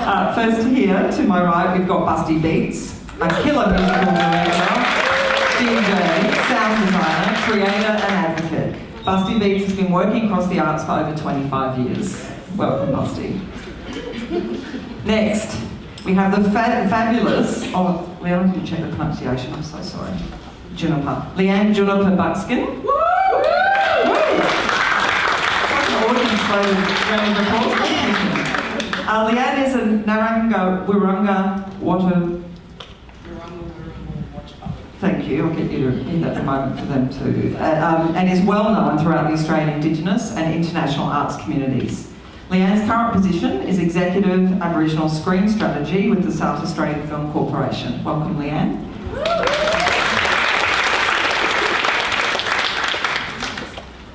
First here, to my right, we've got Busty Beatz, a killer musical director, DJ, sound designer, creator and advocate. Busty Beatz has been working across the arts for over 25 years. Welcome, Busty. Next, we have the fabulous, Leanne, can you check the pronunciation? I'm so sorry. Lee-Ann Tjunypa Buckskin. Woo! Leanne is a Narungga, Wirangu, Thank you, I'll get you to read that in a moment for them too. And is well known throughout the Australian Indigenous and international arts communities. Leanne's current position is Executive Aboriginal Screen Strategy with the South Australian Film Corporation. Welcome, Leanne.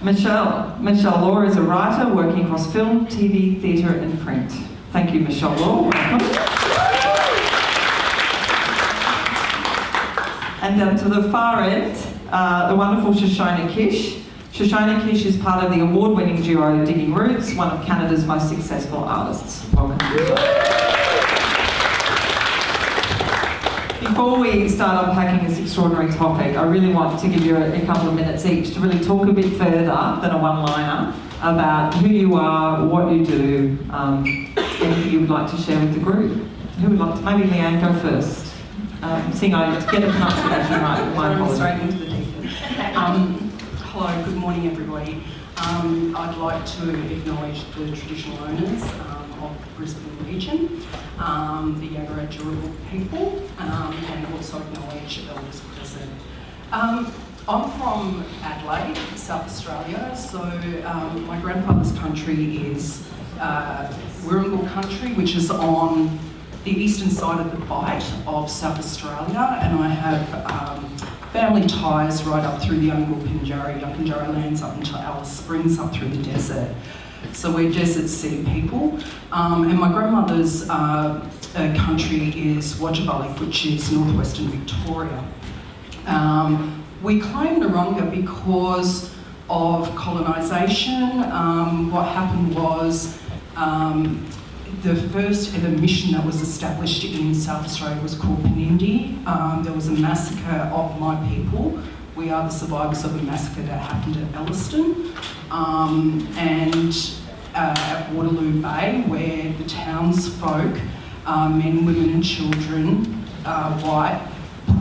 Michelle Law is a writer working across film, TV, theatre and print. Thank you, Michelle Law. Welcome. And down to the far end, the wonderful ShoShona Kish. ShoShona Kish is part of the award-winning duo Digging Roots, one of Canada's most successful artists. Welcome. Before we start unpacking this extraordinary topic, I really want to give you a couple of minutes each to really talk a bit further than a one-liner about who you are, what you do, anything you would like to share with the group. Who would like to? Maybe Leanne, go first. Seeing I get the pronunciation right, my apologies. Hello, good morning everybody. I'd like to acknowledge the traditional owners of the Brisbane region, the Yaggara people, and also acknowledge elders present. I'm from Adelaide, South Australia, so my grandfather's country is Wirangu country, which is on the eastern side of the Bight of South Australia, and I have family ties right up through the Yakunjari lands up into Alice Springs, up through the desert. So we're desert sea people. And my grandmother's country is Wotjobaluk, which is northwestern Victoria. We claim Narungga because of colonisation. What happened was the first ever mission that was established in South Australia was called Penindi. There was a massacre of my people. We are the survivors of a massacre that happened at Elliston. And at Waterloo Bay, where the townsfolk, men, women and children, white,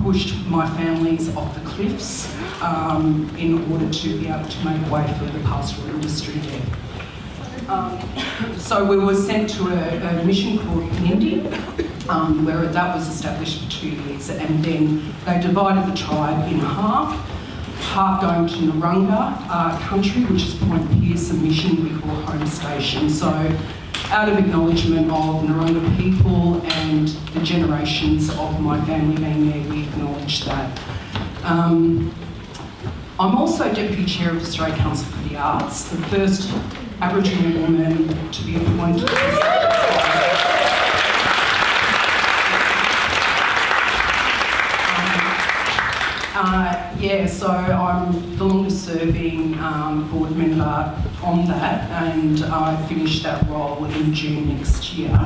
pushed my families off the cliffs in order to be able to make way for the pastoral industry there. So we were sent to a mission called Penindi, where that was established for 2 years, and then they divided the tribe in half going to Narungga country, which is Point Pearce, a mission we call home station. So out of acknowledgement of Narungga people and the generations of my family being there, we acknowledge that. I'm also Deputy Chair of the Australian Council for the Arts, the first Aboriginal woman to be appointed. So I'm the longest serving board member on that, and I finished that role in June next year.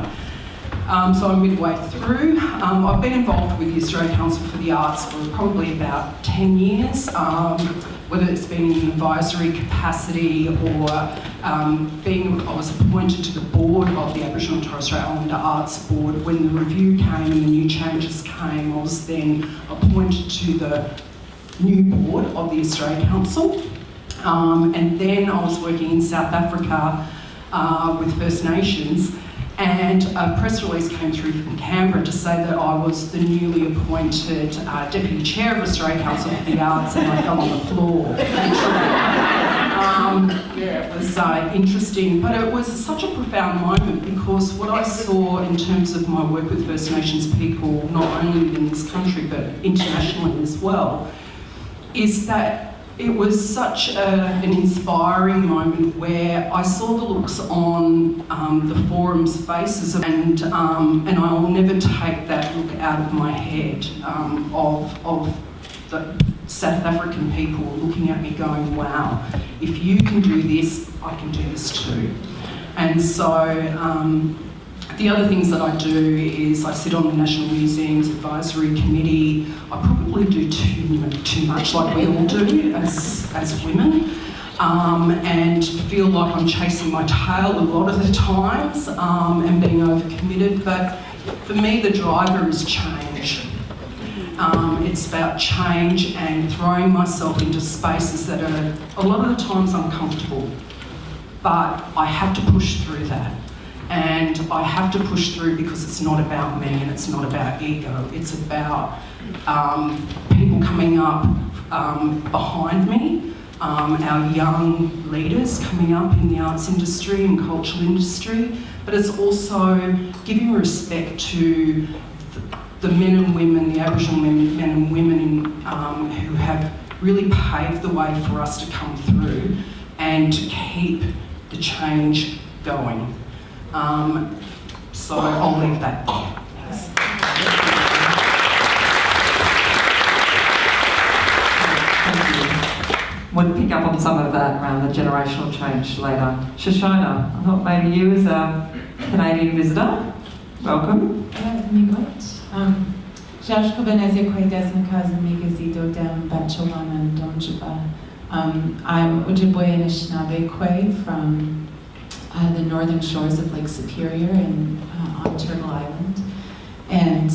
So I'm midway through. I've been involved with the Australian Council for the Arts for probably about 10 years, whether it's been in an advisory capacity or I was appointed to the board of the Aboriginal and Torres Strait Islander Arts Board. When the review came and the new changes came, I was then appointed to the new board of the Australian Council. And then I was working in South Africa with First Nations, and a press release came through from Canberra to say that I was the newly appointed Deputy Chair of Australian Council for the Arts, and I fell on the floor. It was interesting, but it was such a profound moment because what I saw in terms of my work with First Nations people, not only in this country but internationally as well, is that it was such an inspiring moment where I saw the looks on the forum's faces, and I will never take that look out of my head of the South African people looking at me going, wow, if you can do this, I can do this too. And so The other things that I do is I sit on the National Museum's Advisory Committee. I probably do too much, like we all do as women, and feel like I'm chasing my tail a lot of the times and being overcommitted. But for me, the driver is change. It's about change and throwing myself into spaces that are a lot of the times uncomfortable. But I have to push through that. And I have to push through because it's not about me and it's not about ego. It's about people coming up behind me, our young leaders coming up in the arts industry and cultural industry, but it's also giving respect to the men and women, the Aboriginal men and women who have really paved the way for us to come through and to keep the change going. So I'll leave that there. Thanks. Thank you. We'll pick up on some of that around the generational change later. ShoShona, I thought maybe you as a Canadian visitor, welcome. I'm Ojibwe Anishinaabe from the northern shores of Lake Superior on Turtle Island. And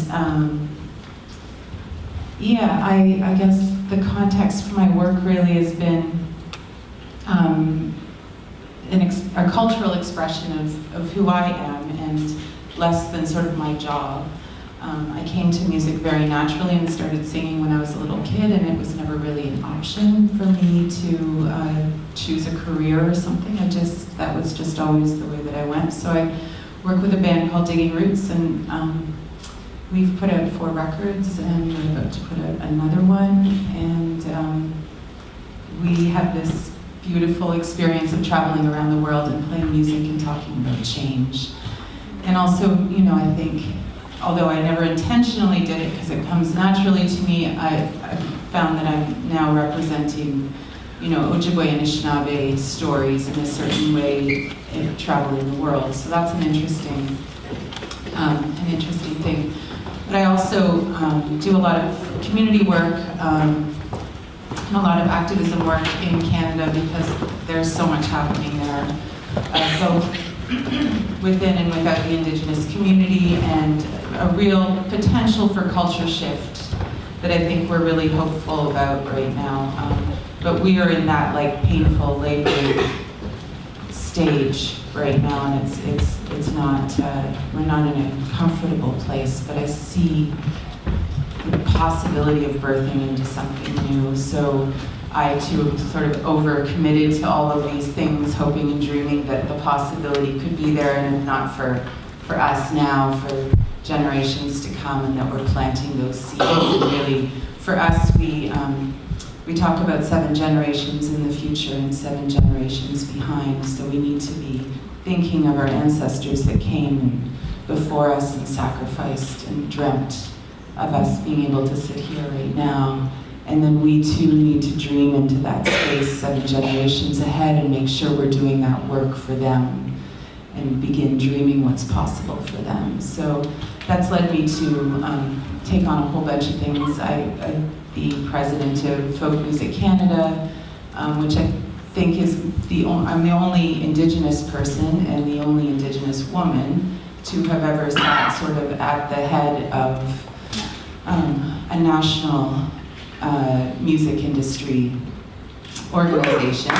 I guess the context for my work really has been a cultural expression of who I am and less than sort of my job. I came to music very naturally and started singing when I was a little kid, and it was never really an option for me to choose a career or something. That was just always the way that I went. So I work with a band called Digging Roots, and we've put out 4 records, and we're about to put out another one. And we have this beautiful experience of traveling around the world and playing music and talking about change. And also, I think, although I never intentionally did it because it comes naturally to me, I found that I'm now representing, Ojibwe and Anishinaabe stories in a certain way in traveling the world. So that's an interesting thing. But I also do a lot of community work and a lot of activism work in Canada because there's so much happening there, both within and without the Indigenous community, and a real potential for culture shift that I think we're really hopeful about right now. But we are in that painful laboring stage right now, and it's not we're not in a comfortable place. But I see the possibility of birthing into something new. So I too am sort of over-committed to all of these things, hoping and dreaming that the possibility could be there, and if not for us now, for generations to come, and that we're planting those seeds. And really, for us, we talk about 7 generations in the future and 7 generations behind, so we need to be thinking of our ancestors that came before us and sacrificed and dreamt of us being able to sit here right now. And then we too need to dream into that space 7 generations ahead and make sure we're doing that work for them and begin dreaming what's possible for them. So that's led me to take on a whole bunch of things. I'm the president of Folk Music Canada, which I think is I'm the only Indigenous person and the only Indigenous woman to have ever sat sort of at the head of a national music industry organization.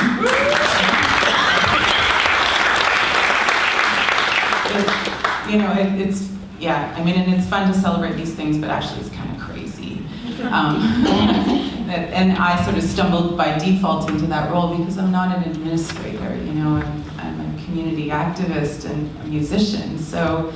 And it's fun to celebrate these things, but actually it's kind of crazy. And I sort of stumbled by default into that role because I'm not an administrator, I'm a community activist and a musician. So,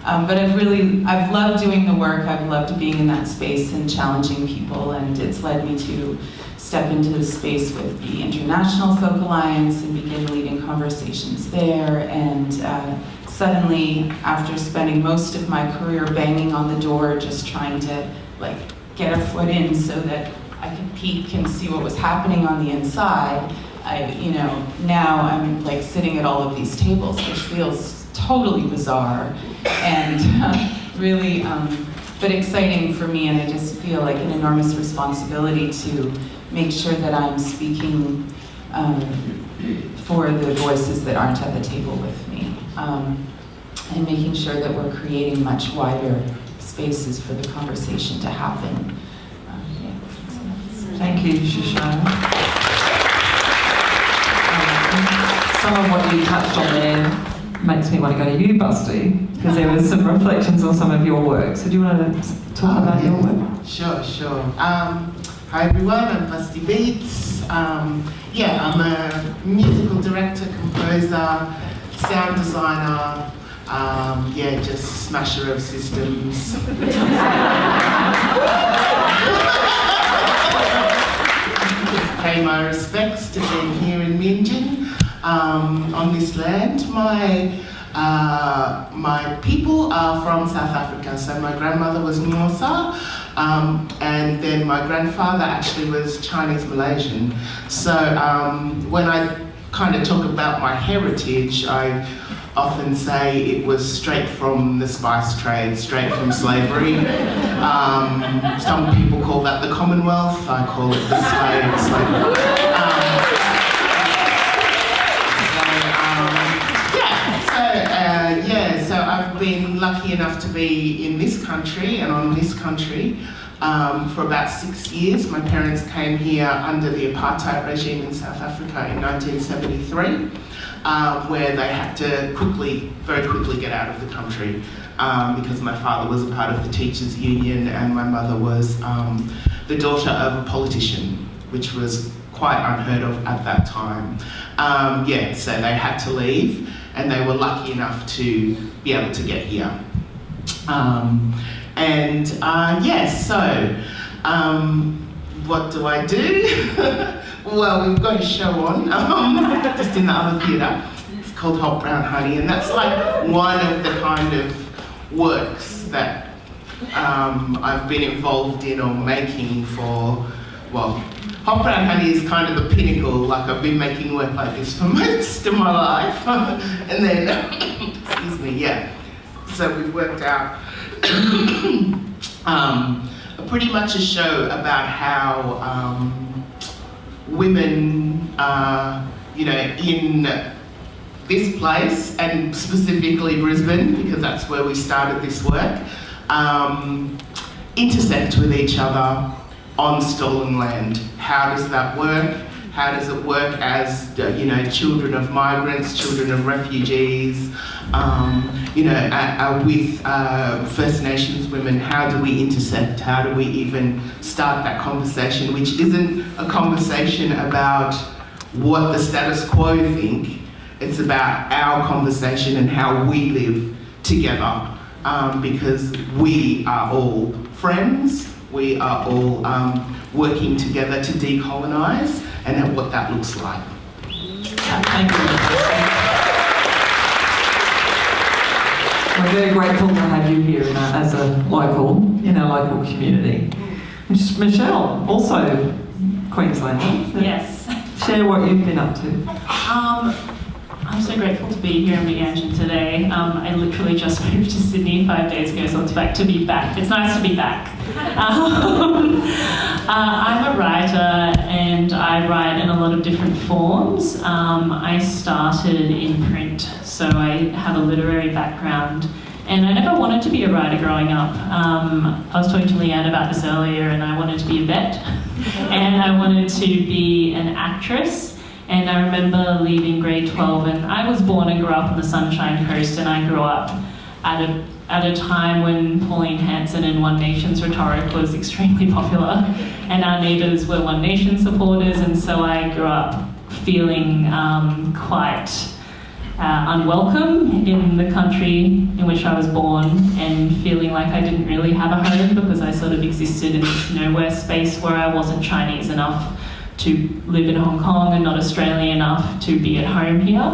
but I've loved doing the work, I've loved being in that space and challenging people, and it's led me to step into the space with the International Folk Alliance and begin leading conversations there. And suddenly, after spending most of my career banging on the door, just trying to get a foot in so that I could peek and see what was happening on the inside, now I'm sitting at all of these tables, which feels totally bizarre and really, but exciting for me, and I just feel like an enormous responsibility to make sure that I'm speaking for the voices that aren't at the table with me, and making sure that we're creating much wider spaces for the conversation to happen. Thank you, ShoShona. Some of what you touched on there makes me want to go to you, Busty, because there was some reflections on some of your work. So do you want to talk about your work? Sure. Hi everyone, I'm Busty Beatz. I'm a musical director, composer, sound designer, just smasher of systems. Pay my respects to being here in Minjin, on this land. My people are from South Africa, so my grandmother was Xhosa, and then my grandfather actually was Chinese Malaysian. So when I kind of talk about my heritage, I often say it was straight from the spice trade, straight from slavery. Some people call that the Commonwealth, I call it the slavery. So I've been lucky enough to be in this country and on this country for about 6 years. My parents came here under the apartheid regime in South Africa in 1973, where they had to very quickly get out of the country because my father was a part of the teachers' union and my mother was the daughter of a politician, which was quite unheard of at that time. So they had to leave, and they were lucky enough to be able to get here. What do I do? Well, we've got a show on, just in the other theatre. It's called Hot Brown Honey, and that's like one of the kind of works that I've been involved in or making for, Hot Brown Honey is kind of the pinnacle. Like, I've been making work like this for most of my life. And then, so we've worked out pretty much a show about how women, in this place, and specifically Brisbane, because that's where we started this work, intersect with each other on stolen land. How does that work? How does it work as, children of migrants, children of refugees, with First Nations women? How do we intersect? How do we even start that conversation, which isn't a conversation about what the status quo think. It's about our conversation and how we live together, because we are all friends. We are all working together to decolonise, and what that looks like. Thank you. We're very grateful to have you here as a local, in our local community. Michelle, also Queenslander. Yes. Share what you've been up to. I'm so grateful to be here in Leanne today. I literally just moved to Sydney 5 days ago, so it's back to be back. It's nice to be back. I'm a writer, and I write in a lot of different forms. I started in print, so I have a literary background. And I never wanted to be a writer growing up. I was talking to Leanne about this earlier, and I wanted to be a vet. And I wanted to be an actress. And I remember leaving grade 12, and I was born and grew up on the Sunshine Coast, and I grew up at a time when Pauline Hanson and One Nation's rhetoric was extremely popular, and our neighbours were One Nation supporters, and so I grew up feeling quite unwelcome in the country in which I was born, and feeling like I didn't really have a home because I sort of existed in this nowhere space where I wasn't Chinese enough to live in Hong Kong and not Australian enough to be at home here.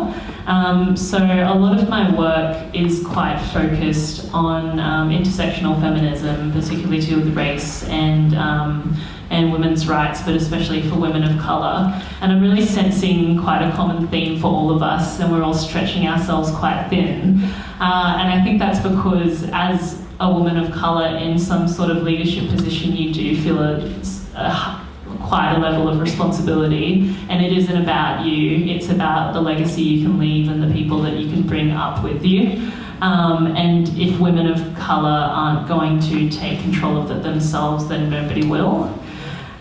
So a lot of my work is quite focused on intersectional feminism, particularly to do with race and and women's rights, but especially for women of colour. And I'm really sensing quite a common theme for all of us, and we're all stretching ourselves quite thin. And I think that's because as a woman of colour in some sort of leadership position, you do feel quite a level of responsibility, and it isn't about you, it's about the legacy you can leave and the people that you can bring up with you. And if women of colour aren't going to take control of it themselves, then nobody will.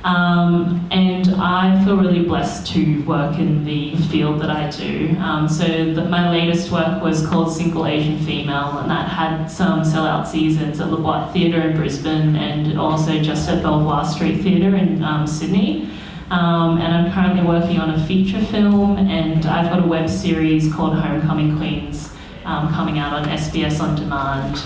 And I feel really blessed to work in the field that I do. My latest work was called Single Asian Female, and that had some sellout seasons at the Beatz Theatre in Brisbane and also just at Belvoir Street Theatre in Sydney. And I'm currently working on a feature film, and I've got a web series called Homecoming Queens coming out on SBS On Demand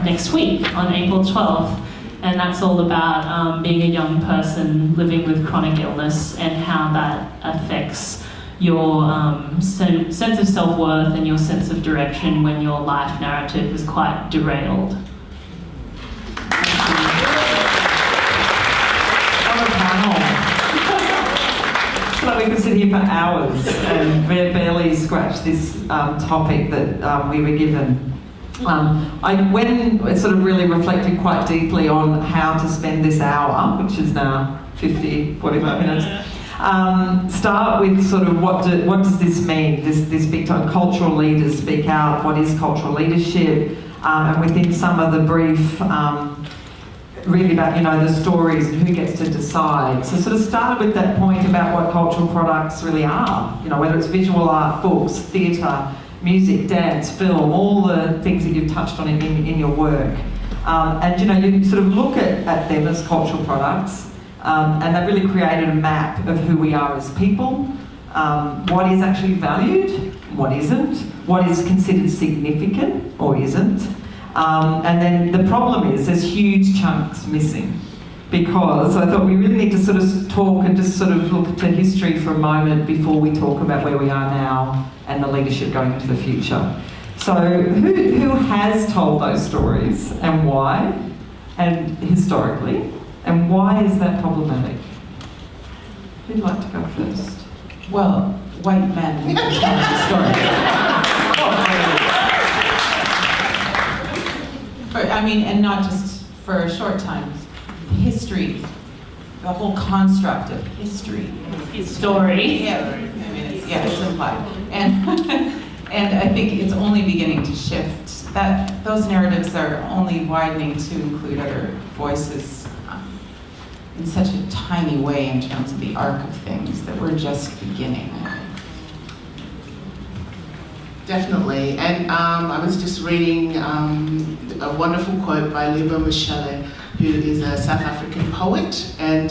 next week on April 12th. And that's all about being a young person living with chronic illness and how that affects your sense of self-worth and your sense of direction when your life narrative is quite derailed. We could sit here for hours and barely scratch this topic that we were given. When sort of really reflected quite deeply on how to spend this hour, which is now 45 minutes, start with sort of what does this mean, this big time, cultural leaders speak out, what is cultural leadership, and within some of the brief, really about, the stories and who gets to decide. So sort of started with that point about what cultural products really are, whether it's visual art, books, theatre, music, dance, film, all the things that you've touched on in your work. And you sort of look at them as cultural products, and they've really created a map of who we are as people, what is actually valued, what isn't, what is considered significant or isn't. And then the problem is there's huge chunks missing, because I thought we really need to sort of talk and just sort of look to history for a moment before we talk about where we are now and the leadership going into the future. So who has told those stories and why, and historically, and why is that problematic? Who'd like to go first? Well, white men who can tell the stories. And not just for a short time. History, the whole construct of history. His story. Yeah, it's implied. And I think it's only beginning to shift. That those narratives are only widening to include other voices in such a tiny way in terms of the arc of things that we're just beginning. Definitely, and I was just reading a wonderful quote by Liba Michele, who is a South African poet, and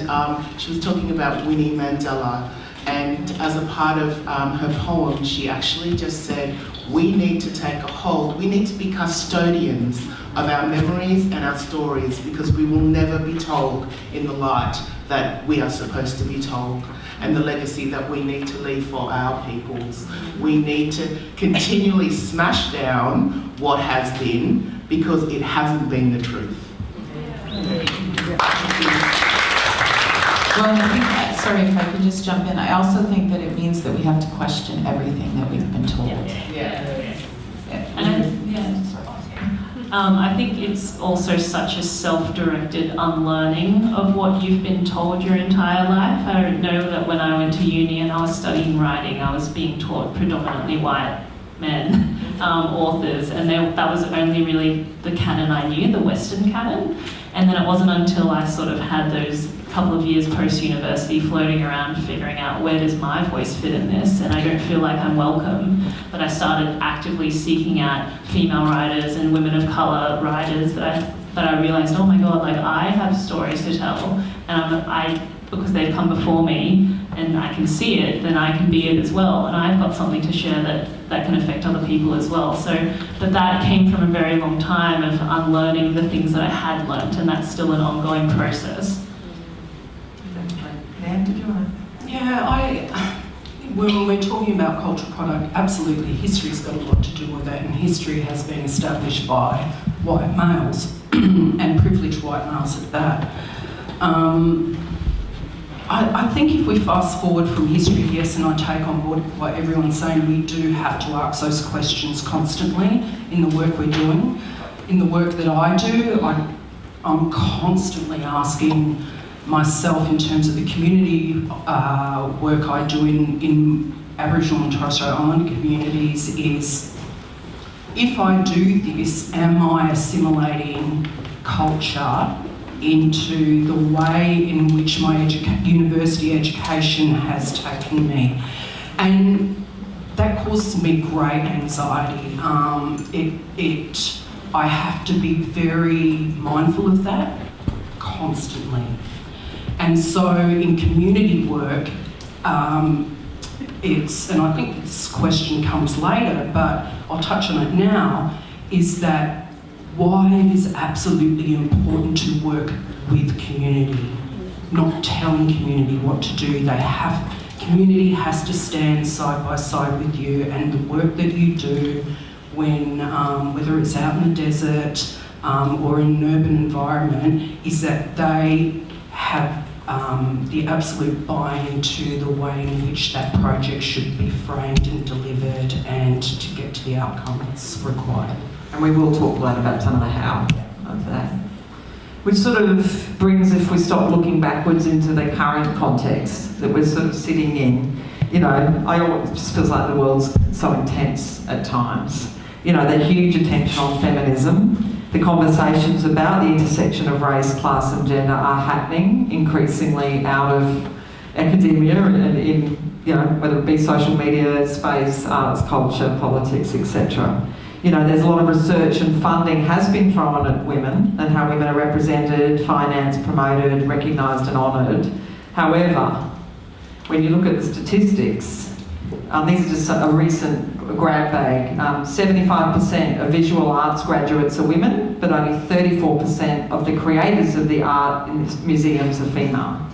she was talking about Winnie Mandela, and as a part of her poem, she actually just said, we need to take a hold, we need to be custodians of our memories and our stories, because we will never be told in the light that we are supposed to be told, and the legacy that we need to leave for our peoples. We need to continually smash down what has been, because it hasn't been the truth. Well, I think, sorry if I could just jump in, I also think that it means that we have to question everything that we've been told. I think it's also such a self-directed unlearning of what you've been told your entire life. I know that when I went to uni and I was studying writing, I was being taught predominantly white men, authors, and that was only really the canon I knew, the Western canon. And then it wasn't until I sort of had those couple of years post-university floating around figuring out, where does my voice fit in this, and I don't feel like I'm welcome, but I started actively seeking out female writers and women of colour writers that I realised, oh my god, like I have stories to tell, and because they've come before me and I can see it, then I can be it as well, and I've got something to share that can affect other people as well. So that came from a very long time of unlearning the things that I had learnt, and that's still an ongoing process. Leanne, did you want to? Yeah, when we're talking about cultural product, absolutely, history's got a lot to do with it, and history has been established by white males, and privileged white males at that. I think if we fast forward from history, yes, and I take on board what everyone's saying, we do have to ask those questions constantly in the work we're doing. In the work that I do, I'm constantly asking myself in terms of the community work I do in Aboriginal and Torres Strait Islander communities is, if I do this, am I assimilating culture into the way in which my university education has taken me? And that causes me great anxiety. I have to be very mindful of that constantly. And so in community work, and I think this question comes later, but I'll touch on it now, is that why it is absolutely important to work with community, not telling community what to do. Community has to stand side by side with you, and the work that you do when, whether it's out in the desert or in an urban environment, is that they have the absolute buy-in to the way in which that project should be framed and delivered and to get to the outcome that's required. And we will talk later about some of the how of that. Which sort of brings, if we stop looking backwards into the current context that we're sort of sitting in, you know, it just feels like the world's so intense at times. You know, the huge attention on feminism, the conversations about the intersection of race, class and gender are happening increasingly out of academia and in, you know, whether it be social media, space, arts, culture, politics, etc. You know, there's a lot of research and funding has been thrown at women and how women are represented, financed, promoted, recognised and honoured. However, when you look at the statistics, these are just a recent grab bag. 75% of visual arts graduates are women, but only 34% of the creators of the art in museums are female.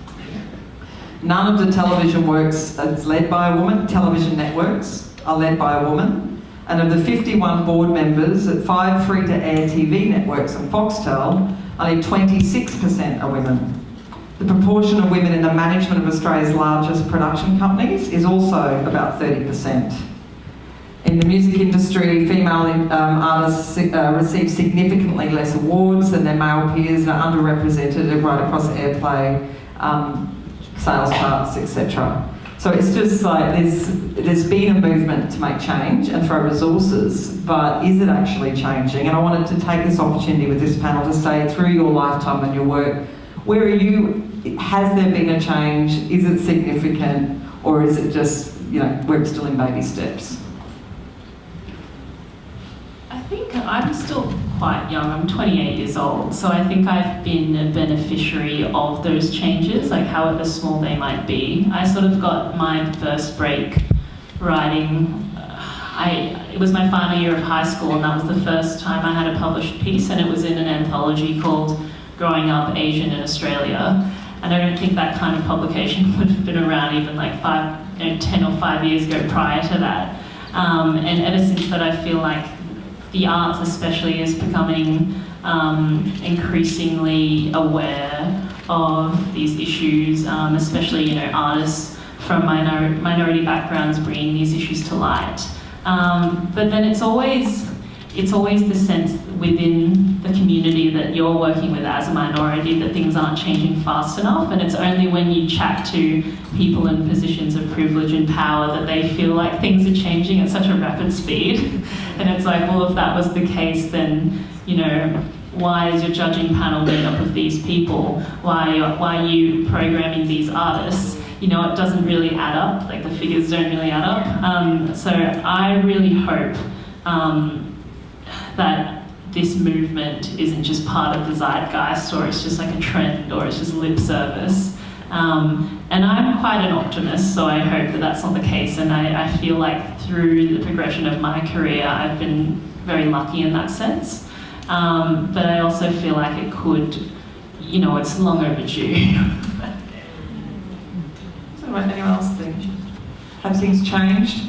None of the television works is led by a woman. Television networks are led by a woman. And of the 51 board members at 5 free-to-air TV networks and Foxtel, only 26% are women. The proportion of women in the management of Australia's largest production companies is also about 30%. In the music industry, female artists receive significantly less awards than their male peers and are underrepresented right across airplay, sales charts, etc. So it's just like there's been a movement to make change and throw resources, but is it actually changing? And I wanted to take this opportunity with this panel to say, through your lifetime and your work, where are you? Has there been a change? Is it significant? Or is it just, you know, we're still in baby steps? I think I'm still quite young. I'm 28 years old, so I think I've been a beneficiary of those changes, like however small they might be. I sort of got my first break writing. It was my final year of high school, and that was the first time I had a published piece, and it was in an anthology called Growing Up Asian in Australia. And I don't think that kind of publication would have been around even like 10 or 5 years ago prior to that. And ever since that, I feel like the arts especially is becoming increasingly aware of these issues, especially, you know, artists from minority backgrounds bringing these issues to light. But then it's always the sense within the community that you're working with as a minority that things aren't changing fast enough, and it's only when you chat to people in positions of privilege and power that they feel like things are changing at such a rapid speed. And it's like, well, if that was the case, then, you know, why is your judging panel made up of these people? Why are you programming these artists? You know, it doesn't really add up, like the figures don't really add up. So I really hope that this movement isn't just part of the zeitgeist, or it's just like a trend, or it's just lip service. And I'm quite an optimist, so I hope that that's not the case. And I feel like through the progression of my career, I've been very lucky in that sense. But I also feel like it could, you know, it's long overdue. So what anyone else think? Have things changed?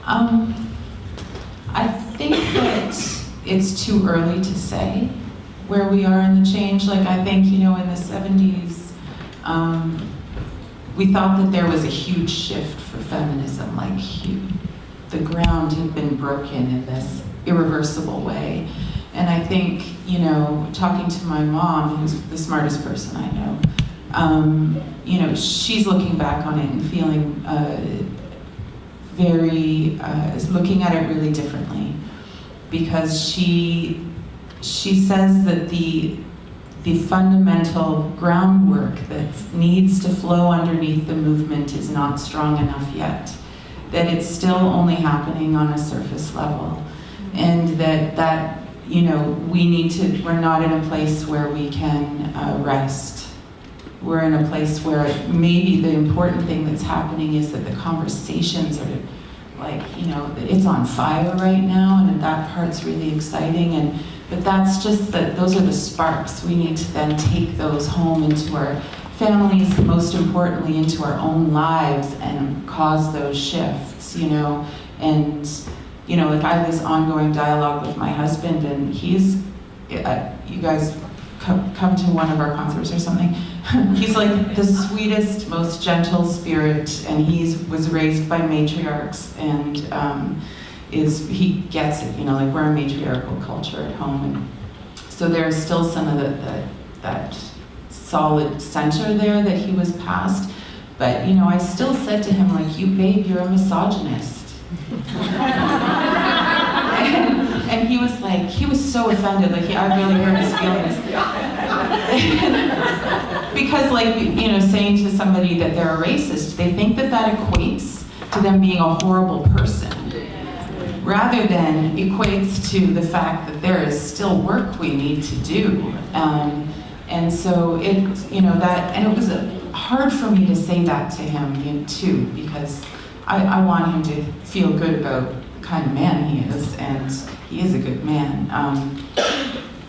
I think that it's too early to say. where we are in the change. Like, I think, you know, in the 70s, we thought that there was a huge shift for feminism, like the ground had been broken in this irreversible way. And I think, you know, talking to my mom, who's the smartest person I know, you know, she's looking back on it and feeling looking at it really differently, because she says that the fundamental groundwork that needs to flow underneath the movement is not strong enough yet, that it's still only happening on a surface level, and that you know, we're not in a place where we can rest. We're in a place where maybe the important thing that's happening is that the conversations are like, you know, it's on fire right now, and that part's really exciting, but that's just those are the sparks. We need to then take those home into our families, most importantly into our own lives, and cause those shifts, you know. And, you know, like, I have this ongoing dialogue with my husband, and he's, you guys come to one of our concerts or something. He's like the sweetest, most gentle spirit, and he was raised by matriarchs, and he gets it, you know, like, we're a matriarchal culture at home, and so there's still some of that solid center there that he was past. But, you know, I still said to him, like, babe, you're a misogynist. and he was like, he was so offended, like, I really hurt his feelings. Because, like, you know, saying to somebody that they're a racist, they think that equates to them being a horrible person, rather than equates to the fact that there is still work we need to do. And so it, you know, and it was hard for me to say that to him, you know, too, because I want him to feel good about the kind of man he is, and he is a good man.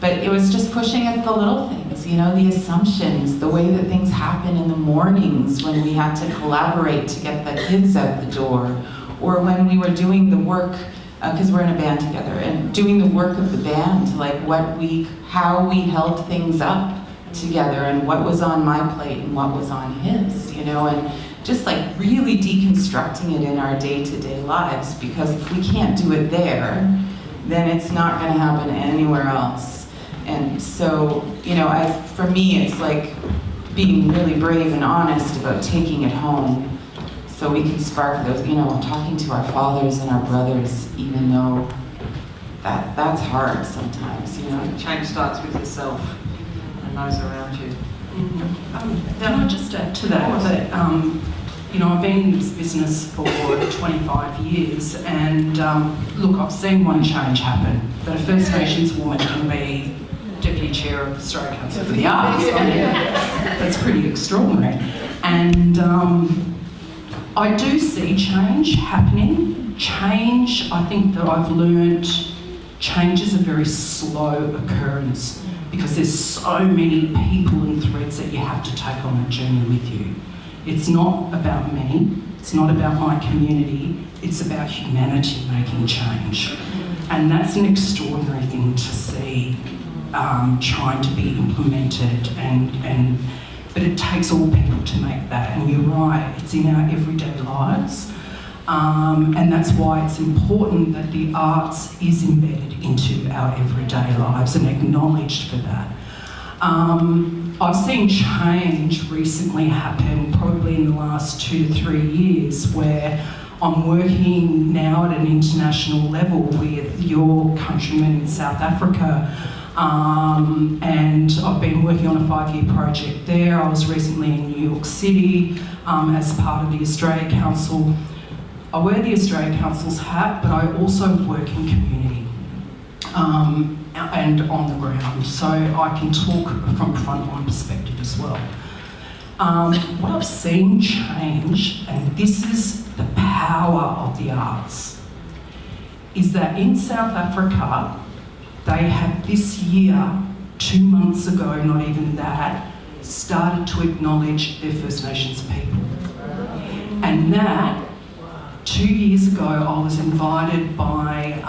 But it was just pushing at the little things, you know, the assumptions, the way that things happen in the mornings when we had to collaborate to get the kids out the door, or when we were doing the work, because we're in a band together, and doing the work of the band, like how we held things up together, and what was on my plate and what was on his, you know, and just like really deconstructing it in our day-to-day lives, because if we can't do it there, then it's not going to happen anywhere else. And so, you know, for me, it's like being really brave and honest about taking it home, so we can spark those, you know, talking to our fathers and our brothers, even though that's hard sometimes, you know. Change starts with yourself and those around you. Can I just add to that, you know, I've been in this business for 25 years, and look, I've seen one change happen, that a First Nations woman can be Deputy Chair of the Australian Council for the Arts. I mean, that's pretty extraordinary. And I do see change happening. Change, I think that I've learned, change is a very slow occurrence, because there's so many people and threads that you have to take on that journey with you. It's not about me, it's not about my community, it's about humanity making change. And that's an extraordinary thing to see, trying to be implemented, but it takes all people to make that, and you're right, it's in our everyday lives. And that's why it's important that the arts is embedded into our everyday lives and acknowledged for that. I've seen change recently happen, probably in the last 2 to 3 years, where I'm working now at an international level with your countrymen in South Africa, and I've been working on a 5-year project there. I was recently in New York City as part of the Australia Council. I wear the Australia Council's hat, but I also work in community and on the ground, so I can talk from a frontline perspective as well. What I've seen change, and this is the power of the arts, is that in South Africa, they have this year, 2 months ago, not even that, started to acknowledge their First Nations people. And that, 2 years ago, I was invited by,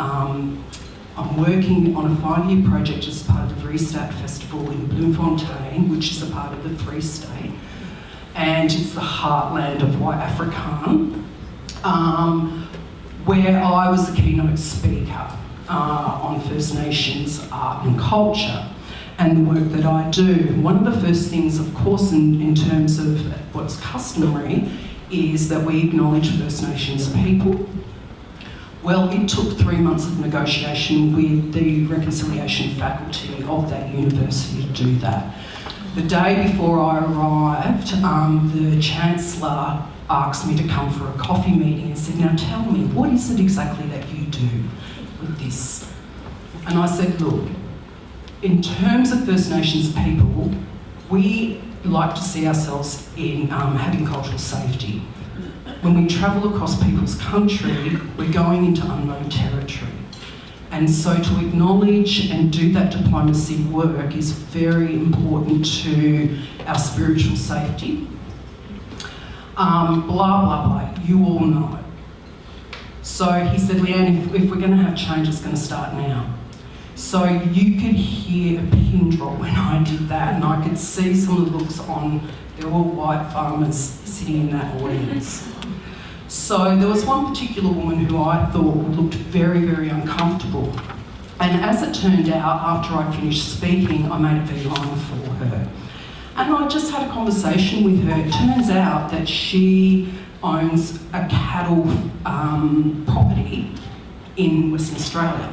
I'm working on a 5-year project as part of the Restart Festival in Bloemfontein, which is a part of the Free State, and it's the heartland of white Afrikaan, where I was the keynote speaker on First Nations art and culture and the work that I do. One of the first things, of course, in terms of what's customary, is that we acknowledge First Nations people. Well, it took 3 months of negotiation with the reconciliation faculty of that university to do that. The day before I arrived, the Chancellor asked me to come for a coffee meeting and said, now tell me, what is it exactly that you do with this? And I said, look, in terms of First Nations people, we like to see ourselves in having cultural safety. When we travel across people's country, we're going into unknown territory. And so to acknowledge and do that diplomacy work is very important to our spiritual safety. Blah, blah, blah, you all know. So he said, Leanne, if we're going to have change, it's going to start now. So you could hear a pin drop when I did that, and I could see some of the looks on, they were all white farmers sitting in that audience. So there was one particular woman who I thought looked very, very uncomfortable. And as it turned out, after I finished speaking, I made a beeline for her. And I just had a conversation with her. It turns out that she owns a cattle property in Western Australia,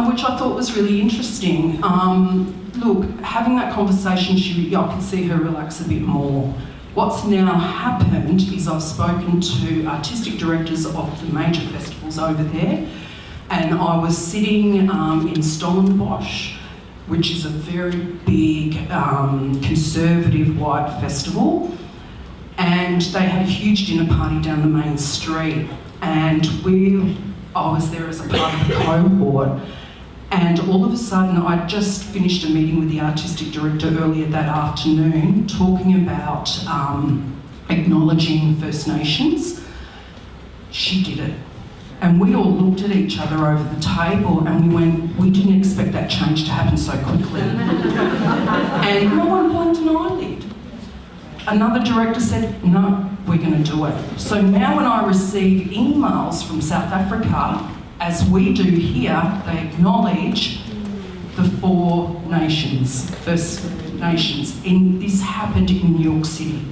which I thought was really interesting. Look, having that conversation, I could see her relax a bit more. What's now happened is I've spoken to artistic directors of the major festivals over there, and I was sitting in Stellenbosch, which is a very big conservative white festival, and they had a huge dinner party down the main street, and I was there as a part of the cohort. And all of a sudden, I just finished a meeting with the artistic director earlier that afternoon, talking about acknowledging First Nations. She did it. And we all looked at each other over the table and we went, we didn't expect that change to happen so quickly. And no one blinked an eyelid. Another director said, no, we're going to do it. So now when I receive emails from South Africa, as we do here, they acknowledge the 4 nations, First Nations. This happened in New York City.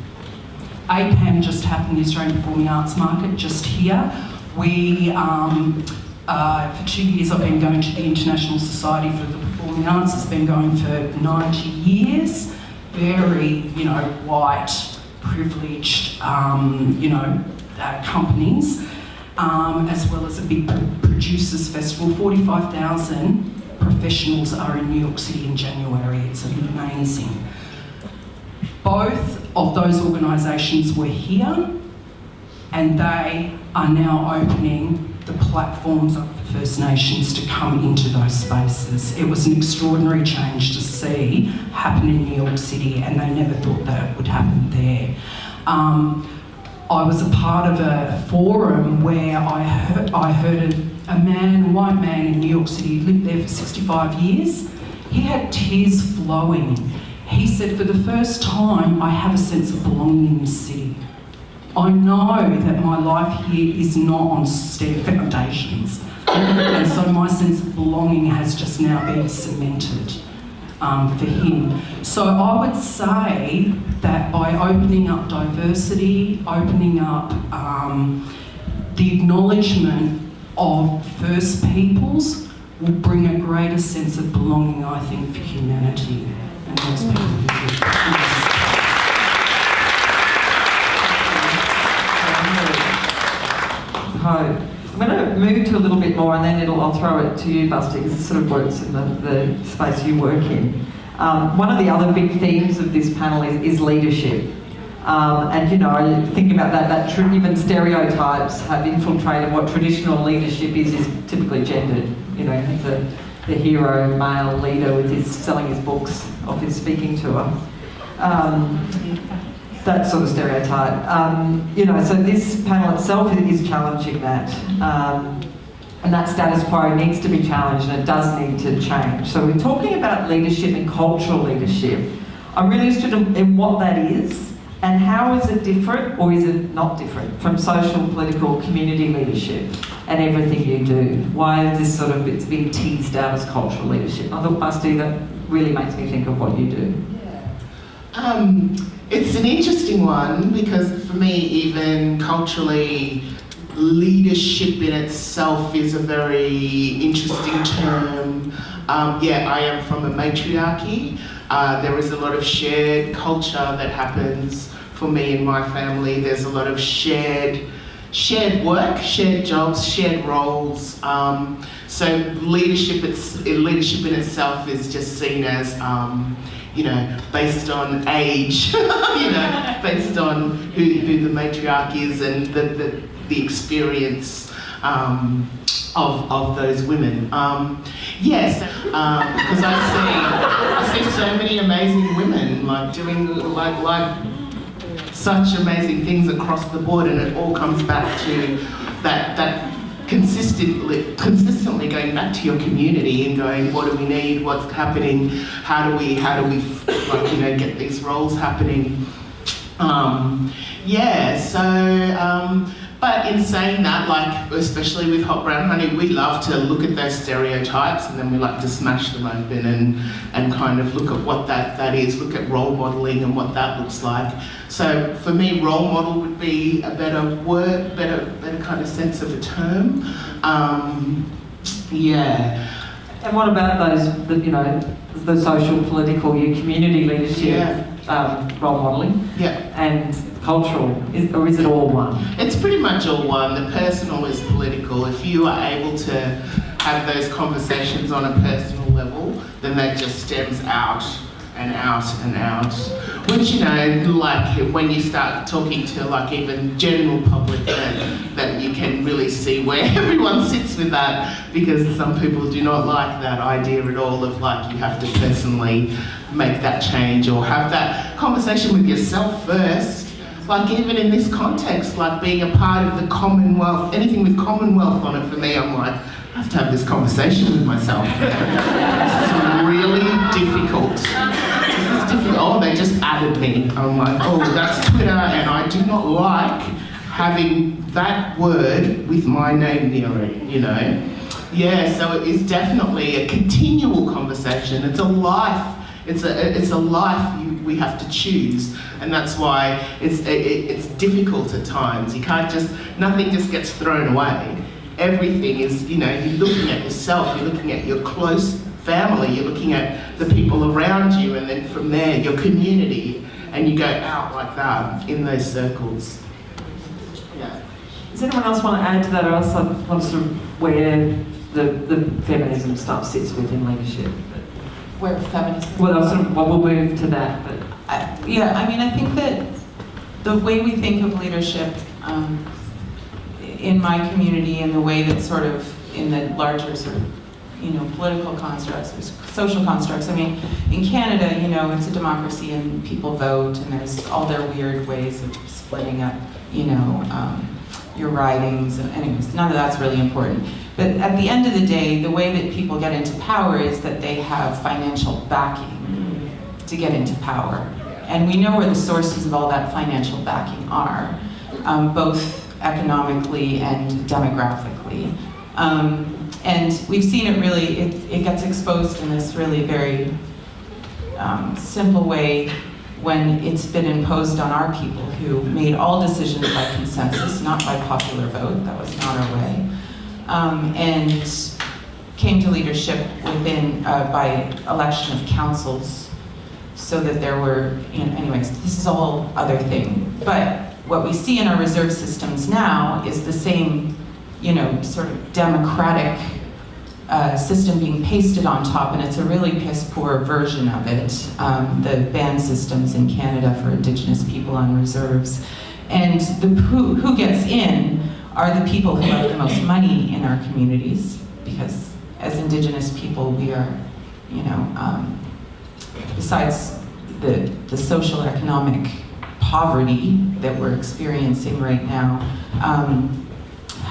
APAM just happened, the Australian Performing Arts Market, just here. We, for 2 years, I've been going to the International Society for the Performing Arts. It's been going for 90 years. Very, white, privileged, companies. As well as a big producers festival. 45,000 professionals are in New York City in January. It's amazing. Both of those organisations were here, and they are now opening the platforms of the First Nations to come into those spaces. It was an extraordinary change to see happen in New York City, and they never thought that it would happen there. I was a part of a forum where I heard a white man in New York City, lived there for 65 years. He had tears flowing. He said, for the first time, I have a sense of belonging in this city. I know that my life here is not on steady foundations. And so my sense of belonging has just now been cemented for him. So I would say that by opening up diversity, opening up the acknowledgement of First Peoples will bring a greater sense of belonging, I think, for humanity and those people. I'm going to move to a little bit more, and then I'll throw it to you, Busty, because it sort of works in the space you work in. One of the other big themes of this panel is leadership. And thinking about that even stereotypes have infiltrated what traditional leadership is typically gendered. The hero male leader with his selling his books off his speaking tour. That sort of stereotype. So this panel itself is challenging that. And that status quo needs to be challenged, and it does need to change. So we're talking about leadership and cultural leadership. I'm really interested in what that is, and how is it different, or is it not different, from social, political, community leadership and everything you do? Why is this sort of, it's being teased out as cultural leadership? I thought, Busty, that really makes me think of what you do. It's an interesting one, because for me, even culturally, leadership in itself is a very interesting term. I am from a matriarchy. There is a lot of shared culture that happens for me and my family. There's a lot of shared work, shared jobs, shared roles. So leadership in itself is just seen as, based on age, based on who the matriarch is and the experience of those women. Because I see so many amazing women doing such amazing things across the board, and it all comes back to that consistently going back to your community and going, what do we need, what's happening, how do we get these roles happening. But in saying that, especially with Hot Brown Honey, we love to look at those stereotypes, and then we like to smash them open and kind of look at what that is, look at role modelling and what that looks like. So for me, role model would be a better word, better kind of sense of a term. And what about the social, political, your community leadership, role modelling? And cultural, or is it all one? It's pretty much all one. The personal is political. If you are able to have those conversations on a personal level, then that just stems out and out and out. Which, when you start talking to even general public, that you can really see where everyone sits with that, because some people do not like that idea at all of you have to personally make that change or have that conversation with yourself first. Even in this context, being a part of the Commonwealth, anything with Commonwealth on it, for me, I'm I have to have this conversation with myself. This is really difficult. This is difficult. Oh, they just added me. I'm that's Twitter, and I do not like having that word with my name near it, so it is definitely a continual conversation. It's a life. It's a life we have to choose, and that's why it's difficult at times. You can't nothing just gets thrown away. Everything is, you're looking at yourself, you're looking at your close family, you're looking at the people around you, and then from there, your community, and you go out like that in those circles. Does anyone else want to add to that, or else I want to where the feminism stuff sits within leadership? Where feminism? We'll move to that. But I think that the way we think of leadership in my community, and the way that sort of in the larger political constructs or social constructs. In Canada, it's a democracy and people vote, and there's all their weird ways of splitting up, your ridings. And anyways, none of that's really important. But at the end of the day, the way that people get into power is that they have financial backing to get into power. And we know where the sources of all that financial backing are, both economically and demographically. And we've seen it really, it gets exposed in this really very simple way when it's been imposed on our people, who made all decisions by consensus, not by popular vote. That was not our way. And came to leadership by election of councils, so that there were, anyways, this is a whole other thing. But what we see in our reserve systems now is the same, sort of democratic system being pasted on top, and it's a really piss-poor version of it. The band systems in Canada for Indigenous people on reserves. And who gets in are the people who have the most money in our communities, because as Indigenous people, we are, besides the social economic poverty that we're experiencing right now,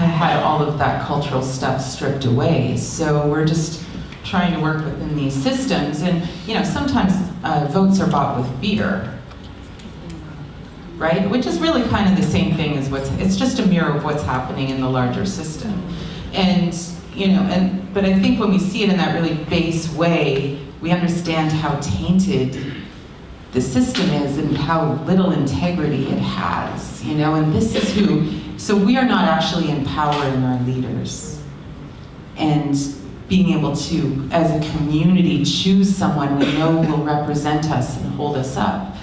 had all of that cultural stuff stripped away. So we're just trying to work within these systems. And, you know, sometimes votes are bought with beer, right? Which is really kind of the same thing as it's just a mirror of what's happening in the larger system. And, you know, but I think when we see it in that really base way, we understand how tainted the system is and how little integrity it has, you know, and this is so we are not actually empowering our leaders and being able to, as a community, choose someone we know will represent us and hold us up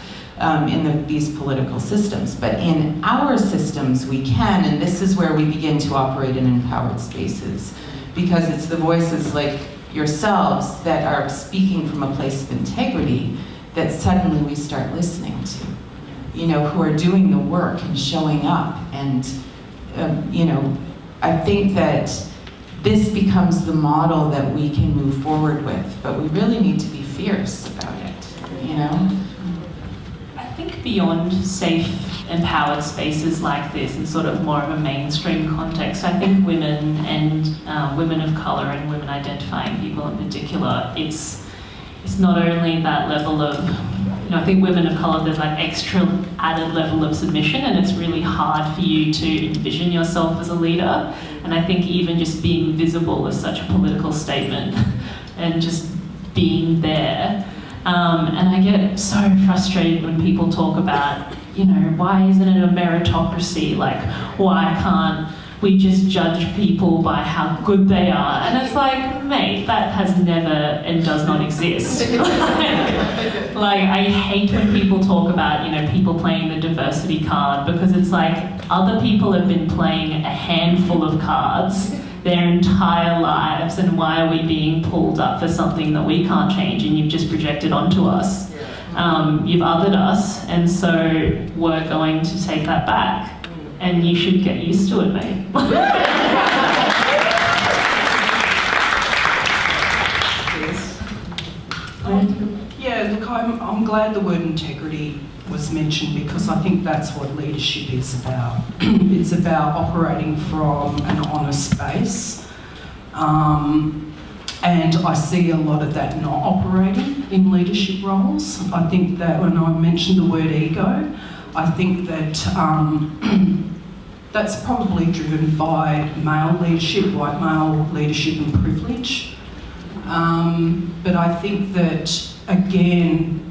in these political systems. But in our systems, we can, and this is where we begin to operate in empowered spaces, because it's the voices like yourselves that are speaking from a place of integrity that suddenly we start listening to, you know, who are doing the work and showing up. And, you know, I think that this becomes the model that we can move forward with, but we really need to be fierce about it, you know? I think beyond safe, empowered spaces like this, in sort of more of a mainstream context, I think women and women of colour and women identifying people in particular, it's not only that level of, you know, I think women of colour, there's like extra added level of submission, and it's really hard for you to envision yourself as a leader. And I think even just being visible is such a political statement, and just being there. And I get so frustrated when people talk about, you know, why isn't it a meritocracy? Like, why can't we just judge people by how good they are? And it's like, mate, that has never and does not exist. like, I hate when people talk about, you know, people playing the diversity card, because it's like, other people have been playing a handful of cards their entire lives, and why are we being pulled up for something that we can't change and you've just projected onto us? You've othered us, and so we're going to take that back. And you should get used to it, mate. Yeah, look, I'm glad the word integrity was mentioned, because I think that's what leadership is about. It's about operating from an honest space. And I see a lot of that not operating in leadership roles. I think that when I mentioned the word ego, I think that that's probably driven by male leadership, white male leadership and privilege. But I think that, again,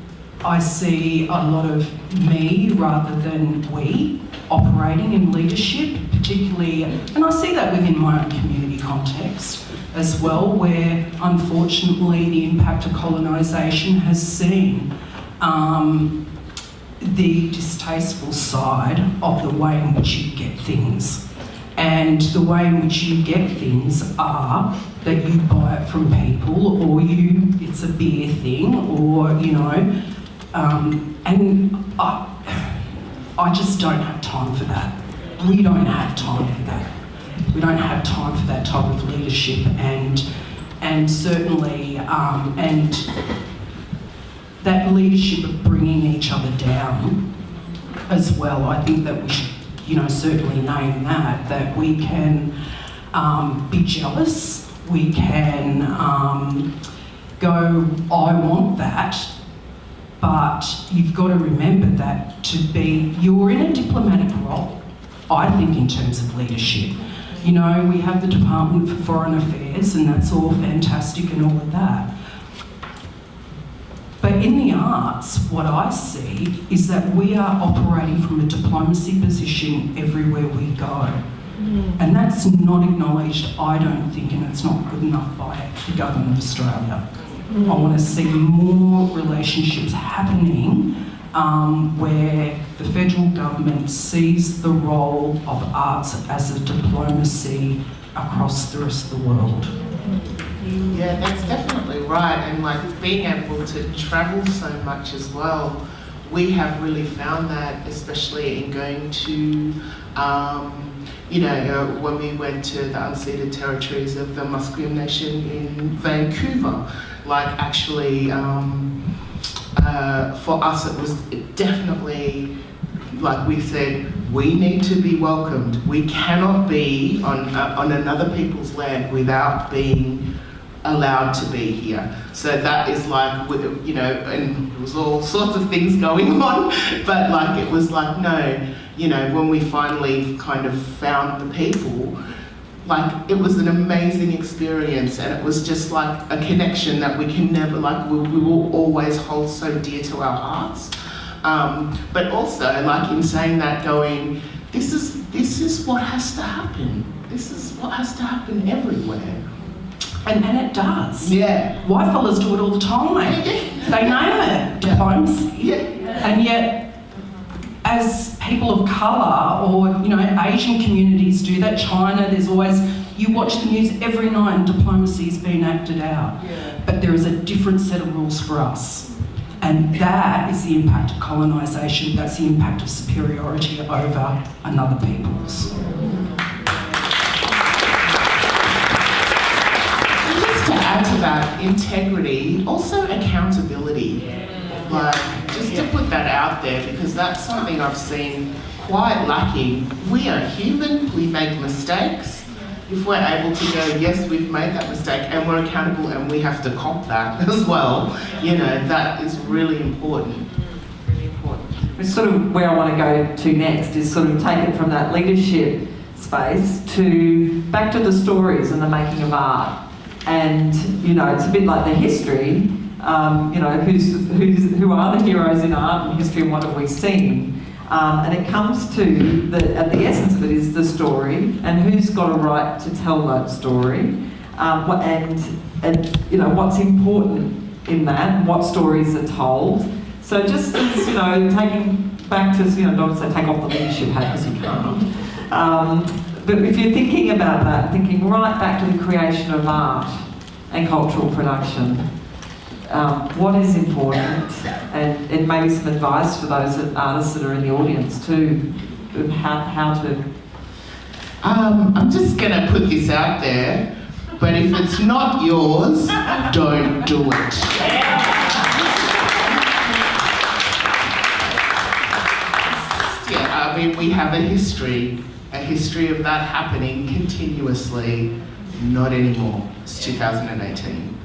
I see a lot of me rather than we operating in leadership, particularly, and I see that within my own community context as well, where unfortunately the impact of colonisation has seen the distasteful side of the way in which you get things. And the way in which you get things are that you buy it from people, or it's a beer thing, or, you know, and I just don't have time for that. We don't have time for that. We don't have time for that type of leadership, and certainly, and that leadership of bringing each other down as well. I think that we should, you know, certainly name that we can be jealous. We can go, I want that. But you've got to remember that you're in a diplomatic role, I think, in terms of leadership. You know, we have the Department for Foreign Affairs, and that's all fantastic and all of that. But in the arts, what I see is that we are operating from a diplomacy position everywhere we go. And that's not acknowledged, I don't think, and it's not good enough by the Government of Australia. I want to see more relationships happening where the federal government sees the role of arts as a diplomacy across the rest of the world. Yeah, that's definitely right. And like being able to travel so much as well, we have really found that, especially in going to, you know, when we went to the unceded territories of the Musqueam Nation in Vancouver, like actually, for us it was definitely, like we said, we need to be welcomed. We cannot be on another people's land without being allowed to be here. So that is like, you know, and there was all sorts of things going on, but like it was like, no, you know, when we finally kind of found the people, like it was an amazing experience, and it was just like a connection that we can never, like we will always hold so dear to our hearts. But also, like in saying that, going, this is what has to happen. This is what has to happen everywhere. And it does. Yeah. White fellas do it all the time. They name it diplomacy. Yeah. And yet, as people of colour, or you know, Asian communities do that. China, there's always, you watch the news every night and diplomacy is being acted out. Yeah. But there is a different set of rules for us. And that is the impact of colonisation, that's the impact of superiority over another people's. Just to add to that, integrity, also accountability. Like, just to put that out there, because that's something I've seen quite lacking. We are human, we make mistakes. If we're able to go, yes, we've made that mistake and we're accountable and we have to cop that as well, you know, that is really important. Really important. It's sort of where I want to go to next, is sort of take it from that leadership space to back to the stories and the making of art. And, you know, it's a bit like the history, you know, who are the heroes in art and history and what have we seen? And it comes to, at the essence of it is the story, and who's got a right to tell that story, and you know, what's important in that, and what stories are told. So just as, you know, taking back to, you know, don't say take off the leadership hat because you can't. But if you're thinking about that, thinking right back to the creation of art and cultural production, what is important, and maybe some advice for those artists that are in the audience too, of how to... I'm just going to put this out there, but if it's not yours, don't do it. Yeah, I mean, we have a history of that happening continuously. Not anymore. It's 2018.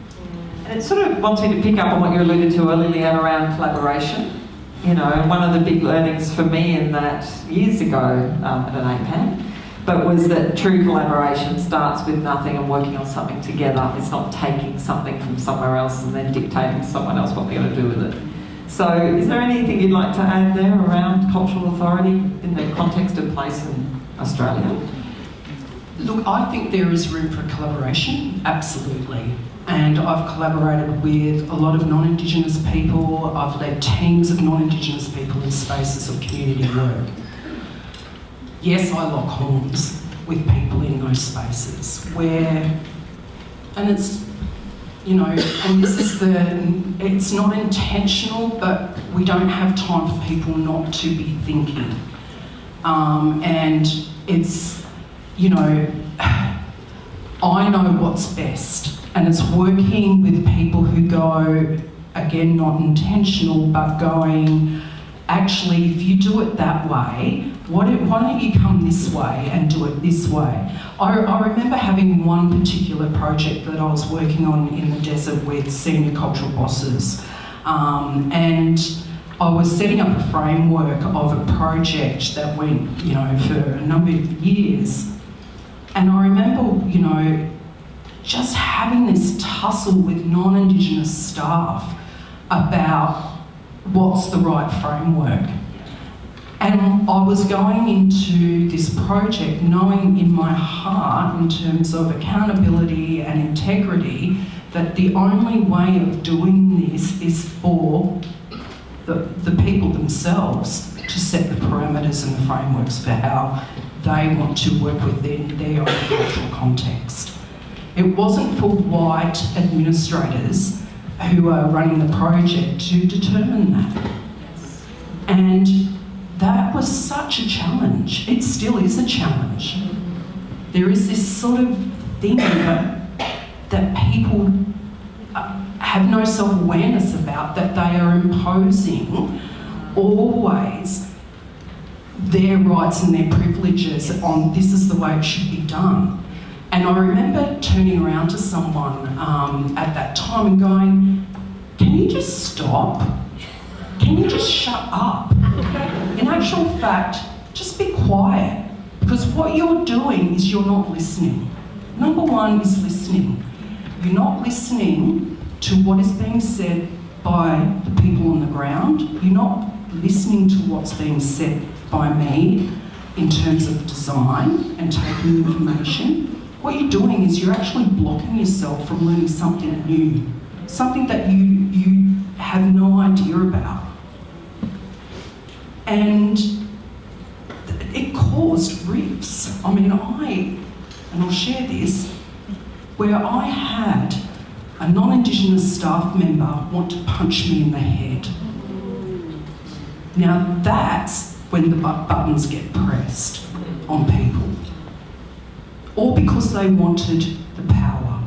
And it sort of wants me to pick up on what you alluded to earlier, Leanne, around collaboration. You know, one of the big learnings for me in that years ago at an APAC, but was that true collaboration starts with nothing and working on something together. It's not taking something from somewhere else and then dictating to someone else what they're going to do with it. So is there anything you'd like to add there around cultural authority in the context of place in Australia? Look, I think there is room for collaboration, absolutely. And I've collaborated with a lot of non-Indigenous people. I've led teams of non-Indigenous people in spaces of community work. Yes, I lock horns with people in those spaces where, and it's, you know, and this is it's not intentional, but we don't have time for people not to be thinking. And it's, you know, I know what's best. And it's working with people who go, again, not intentional, but going, actually, if you do it that way, why don't you come this way and do it this way? I remember having one particular project that I was working on in the desert with senior cultural bosses. And I was setting up a framework of a project that went, you know, for a number of years. And I remember, you know, just having this tussle with non-Indigenous staff about what's the right framework. And I was going into this project knowing in my heart, in terms of accountability and integrity, that the only way of doing this is for the people themselves to set the parameters and the frameworks for how they want to work within their own cultural context. It wasn't for white administrators who are running the project to determine that. And that was such a challenge. It still is a challenge. There is this sort of thing that people have no self-awareness about, that they are imposing always their rights and their privileges on this is the way it should be done. And I remember turning around to someone at that time and going, can you just stop? Can you just shut up? In actual fact, just be quiet, because what you're doing is you're not listening. Number one is listening. You're not listening to what is being said by the people on the ground. You're not listening to what's being said by me in terms of design and taking information. What you're doing is you're actually blocking yourself from learning something new, something that you have no idea about. And it caused rifts. I mean, and I'll share this, where I had a non-Indigenous staff member want to punch me in the head. Now that's when the buttons get pressed on people. All because they wanted the power.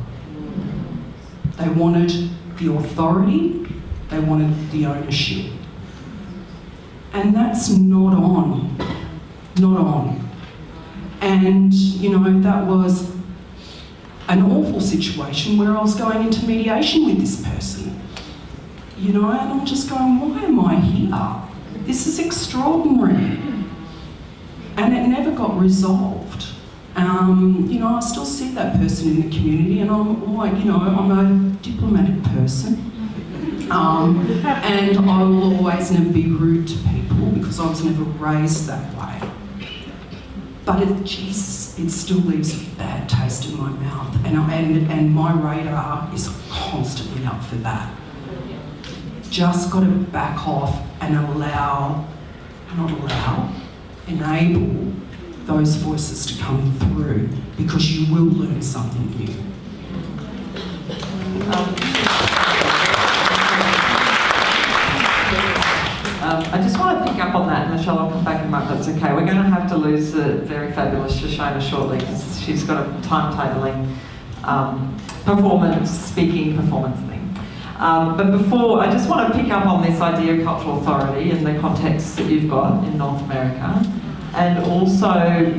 They wanted the authority, they wanted the ownership. And that's not on. Not on. And, you know, that was an awful situation where I was going into mediation with this person. You know, and I'm just going, why am I here? This is extraordinary. And it never got resolved. You know, I still see that person in the community, and I'm like, you know, I'm a diplomatic person. And I will always never be rude to people because I was never raised that way. But Jesus, it still leaves a bad taste in my mouth, and my radar is constantly up for that. Just got to back off and enable those voices to come through, because you will learn something new. I just want to pick up on that, and Michelle, I'll come back and mark that's okay. We're going to have to lose the very fabulous ShoShona shortly, because she's got a timetabling speaking performance thing. But before, I just want to pick up on this idea of cultural authority and the context that you've got in North America, and also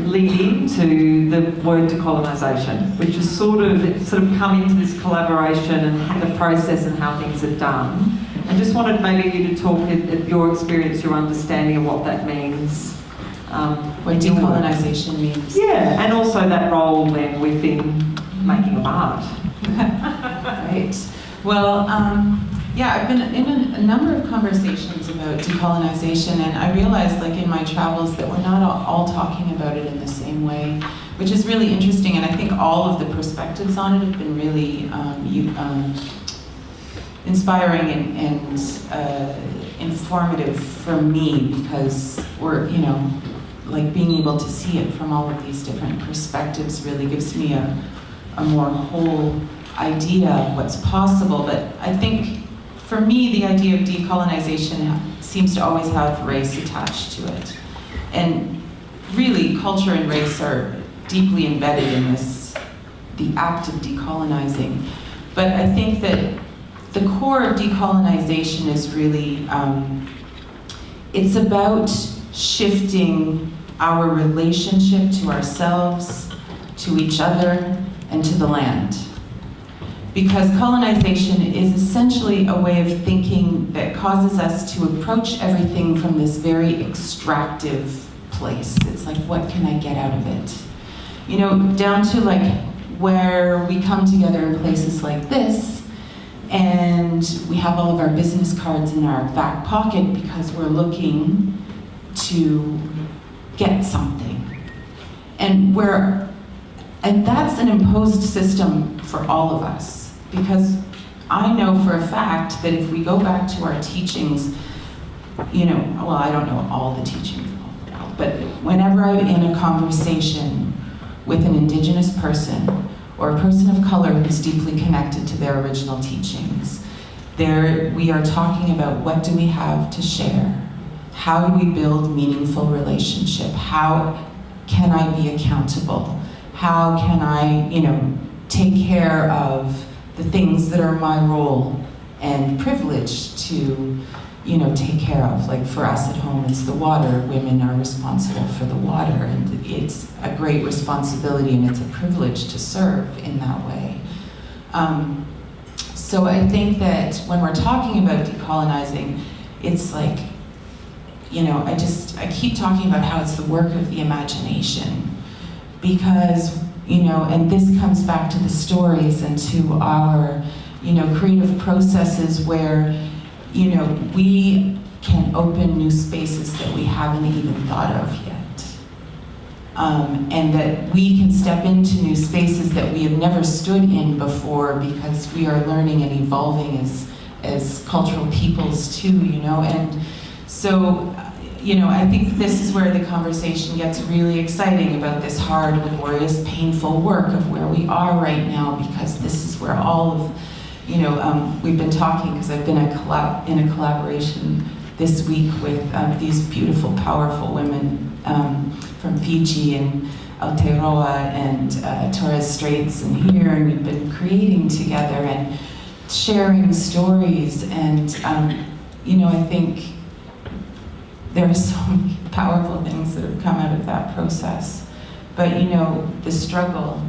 lead into the word decolonisation, which is sort of come into this collaboration and the process and how things are done. And just wanted maybe you to talk at your experience, your understanding of what that means. What decolonisation means. Yeah, and also that role then within making of art. Right. Well, yeah, I've been in a number of conversations about decolonisation, and I realized, like in my travels, that we're not all talking about it in the same way, which is really interesting. And I think all of the perspectives on it have been really inspiring and informative for me, because we're, you know, like being able to see it from all of these different perspectives really gives me a more whole idea of what's possible. But I think for me, the idea of decolonization seems to always have race attached to it. And really, culture and race are deeply embedded in the act of decolonizing. But I think that the core of decolonization is really, it's about shifting our relationship to ourselves, to each other, and to the land. Because colonization is essentially a way of thinking that causes us to approach everything from this very extractive place. It's like, what can I get out of it? You know, down to like where we come together in places like this, and we have all of our business cards in our back pocket because we're looking to get something. And that's an imposed system for all of us. Because I know for a fact that if we go back to our teachings, you know, well, I don't know all the teachings, but whenever I'm in a conversation with an Indigenous person or a person of color who's deeply connected to their original teachings, we are talking about what do we have to share? How do we build meaningful relationship? How can I be accountable? How can I, you know, take care of the things that are my role and privilege to take care of. Like for us at home, it's the water. Women are responsible for the water, and it's a great responsibility, and it's a privilege to serve in that way. So I think that when we're talking about decolonizing, it's like, I keep talking about how it's the work of the imagination, because, and this comes back to the stories and to our, creative processes where, we can open new spaces that we haven't even thought of yet. And that we can step into new spaces that we have never stood in before, because we are learning and evolving as cultural peoples too, and so, I think this is where the conversation gets really exciting about this hard, laborious, painful work of where we are right now, because this is where all of, we've been talking, because I've been in a collaboration this week with these beautiful, powerful women from Fiji and Aotearoa and Torres Straits and here, and we've been creating together and sharing stories, and I think there are so many powerful things that have come out of that process. But the struggle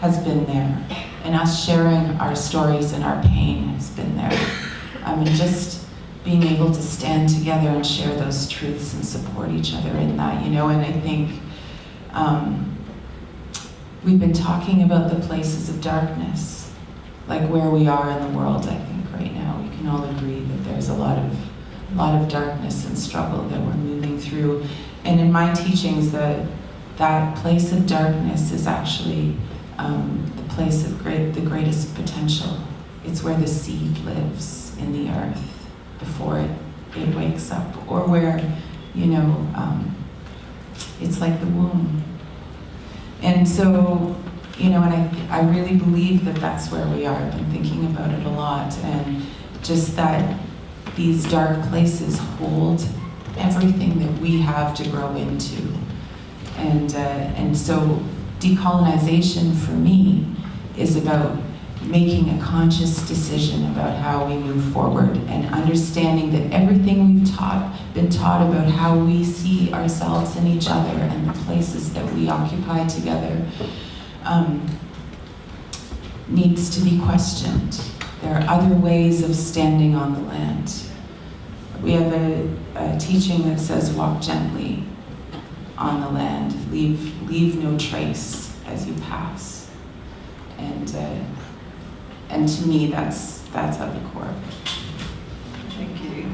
has been there, and us sharing our stories and our pain has been there. And just being able to stand together and share those truths and support each other in that, and I think we've been talking about the places of darkness, like where we are in the world. I think right now we can all agree that there's a lot of darkness and struggle that we're moving through. And in my teachings, that place of darkness is actually the place of the greatest potential. It's where the seed lives in the earth before it wakes up, or where, it's like the womb. And so, and I really believe that that's where we are. I've been thinking about it a lot, and just that these dark places hold everything that we have to grow into. And so decolonization for me is about making a conscious decision about how we move forward, and understanding that everything we've been taught about how we see ourselves and each other and the places that we occupy together needs to be questioned. There are other ways of standing on the land. We have a teaching that says, walk gently on the land, leave no trace as you pass. And to me, that's at the core. Thank you.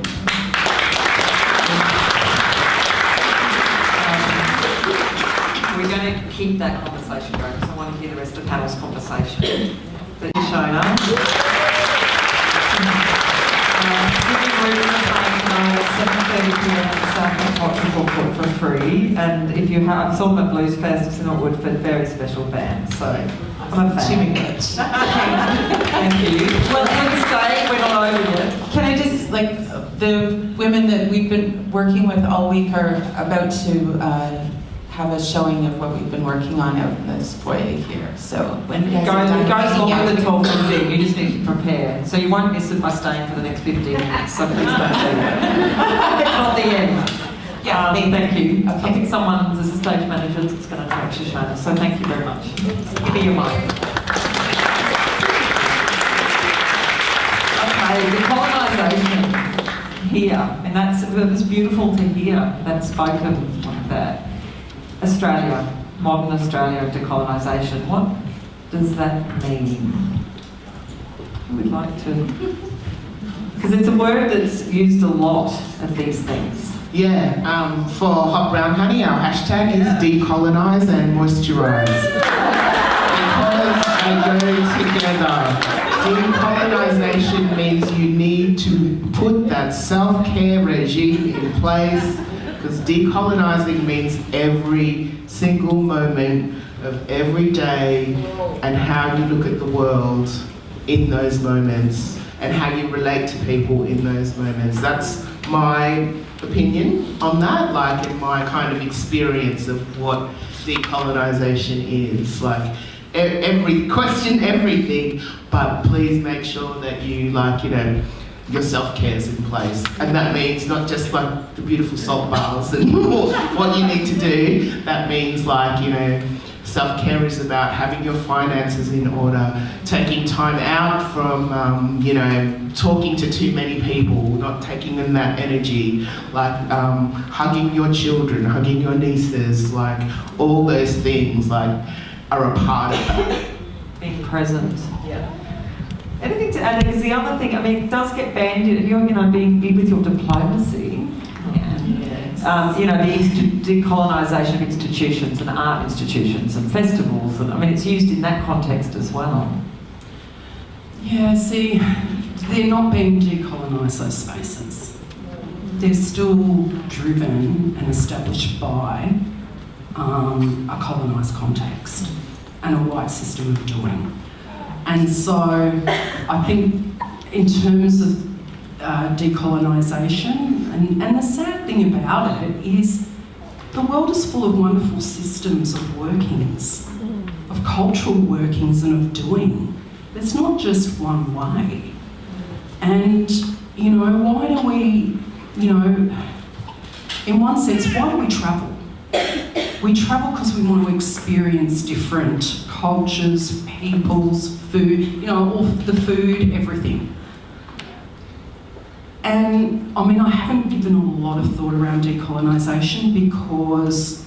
We're going to keep that conversation going, because I want to hear the rest of the panel's conversation. But ShoShona. At 7:30 p.m. at the South Portugal Court for free, and if you have, I saw them at Blues Fest, it's in Woodford, very special band, so I'm a fan. Thank you. Well, let's stay, we're not over yet. Can I just, the women that we've been working with all week are about to have a showing of what we've been working on out in this foyer here. So when you guys are done, it goes longer than 12:15. You just need to prepare. So you won't miss it by staying for the next 15 minutes. So please don't do that. It's not the end. Yeah, thank you. Okay. I think someone, as a stage manager, that's going to take ShoShona. So thank you very much. Give me your mic. Okay, decolonisation here, and it was beautiful to hear that spoken like that. Australia, modern Australia, decolonisation. What does that mean? I would like to, because it's a word that's used a lot of these things. Yeah, for Hot Brown Honey, our hashtag is decolonise and moisturise. Because they go together. Decolonisation means you need to put that self-care regime in place, because decolonising means every single moment of every day, and how you look at the world in those moments, and how you relate to people in those moments. That's my opinion on that, in my kind of experience of what decolonisation is. Question everything, but please make sure that you your self-care is in place. And that means not just like the beautiful salt baths and what you need to do. That means like, you know, self-care is about having your finances in order, taking time out from, you know, talking to too many people, not taking in that energy, like hugging your children, hugging your nieces, like all those things like are a part of that. Being present. Yeah. Anything to add? Because the other thing, I mean, it does get banned. You're, you know, being with your diplomacy. Yes. You know, the decolonisation of institutions and art institutions and festivals. And I mean, it's used in that context as well. Yeah. See, they're not being decolonised, those spaces. They're still driven and established by a colonised context and a white system of doing. And so I think in terms of decolonisation, and the sad thing about it is the world is full of wonderful systems of workings, of cultural workings and of doing. There's not just one way. And, you know, why do we, you know, in one sense, why do we travel? We travel because we want to experience different cultures, peoples, food, you know, all the food, everything. And I mean, I haven't given a lot of thought around decolonisation because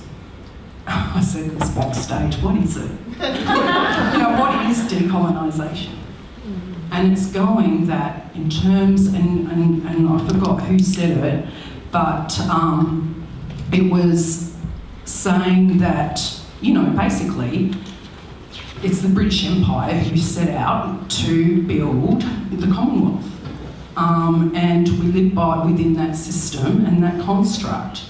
I said this backstage, what is it? You know, what is decolonisation? And it's going that in terms, and I forgot who said it, but it was saying that, you know, basically, it's the British Empire who set out to build the Commonwealth. And we live within that system and that construct.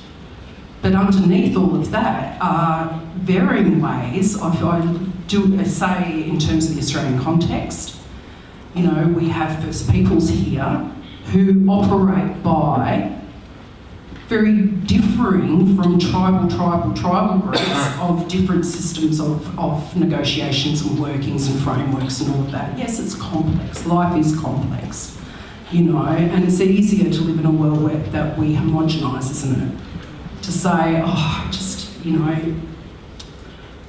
But underneath all of that are varying ways of, I do say in terms of the Australian context, you know, we have First Peoples here who operate by very differing from tribal groups of different systems of negotiations and workings and frameworks and all of that. Yes, it's complex. Life is complex, you know, and it's easier to live in a world where that we homogenise, isn't it? To say, oh, just, you know,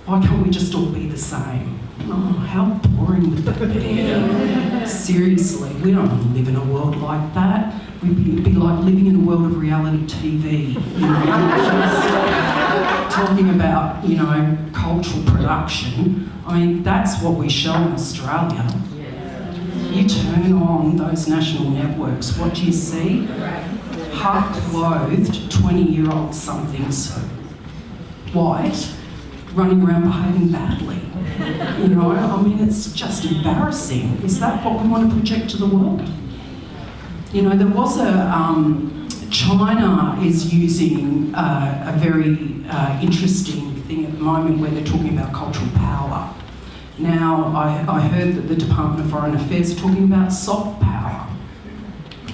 why can't we just all be the same? Oh, how boring would that be? Seriously, we don't want to live in a world like that. We'd be like living in a world of reality TV, you know, just talking about, you know, cultural production. I mean, that's what we show in Australia. You turn on those national networks, what do you see? Half-clothed 20-year-old somethings, white, running around behaving badly. You know, I mean, it's just embarrassing. Is that what we want to project to the world? You know, there was China is using a very interesting thing at the moment where they're talking about cultural power. Now, I heard that the Department of Foreign Affairs are talking about soft power,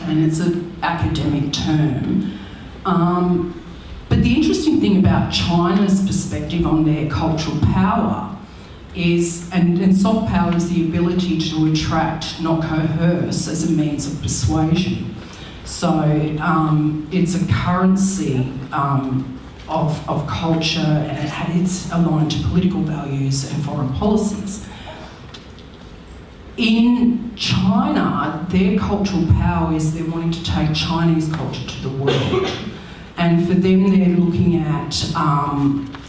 and it's an academic term. But the interesting thing about China's perspective on their cultural power is, and soft power is the ability to attract, not coerce, as a means of persuasion. So it's a currency of culture, and it's aligned to political values and foreign policies. In China, their cultural power is they're wanting to take Chinese culture to the world. And for them, they're looking at,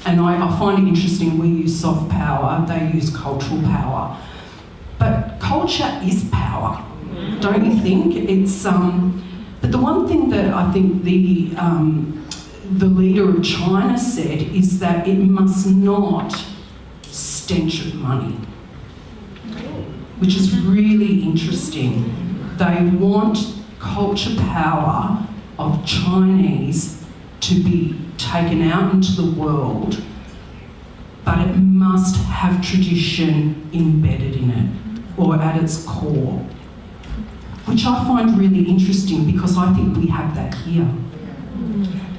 and I find it interesting, we use soft power, they use cultural power. But culture is power, don't you think? It's, but the one thing that I think the leader of China said is that it must not stench of money, which is really interesting. They want culture power of Chinese to be taken out into the world, but it must have tradition embedded in it or at its core, which I find really interesting because I think we have that here.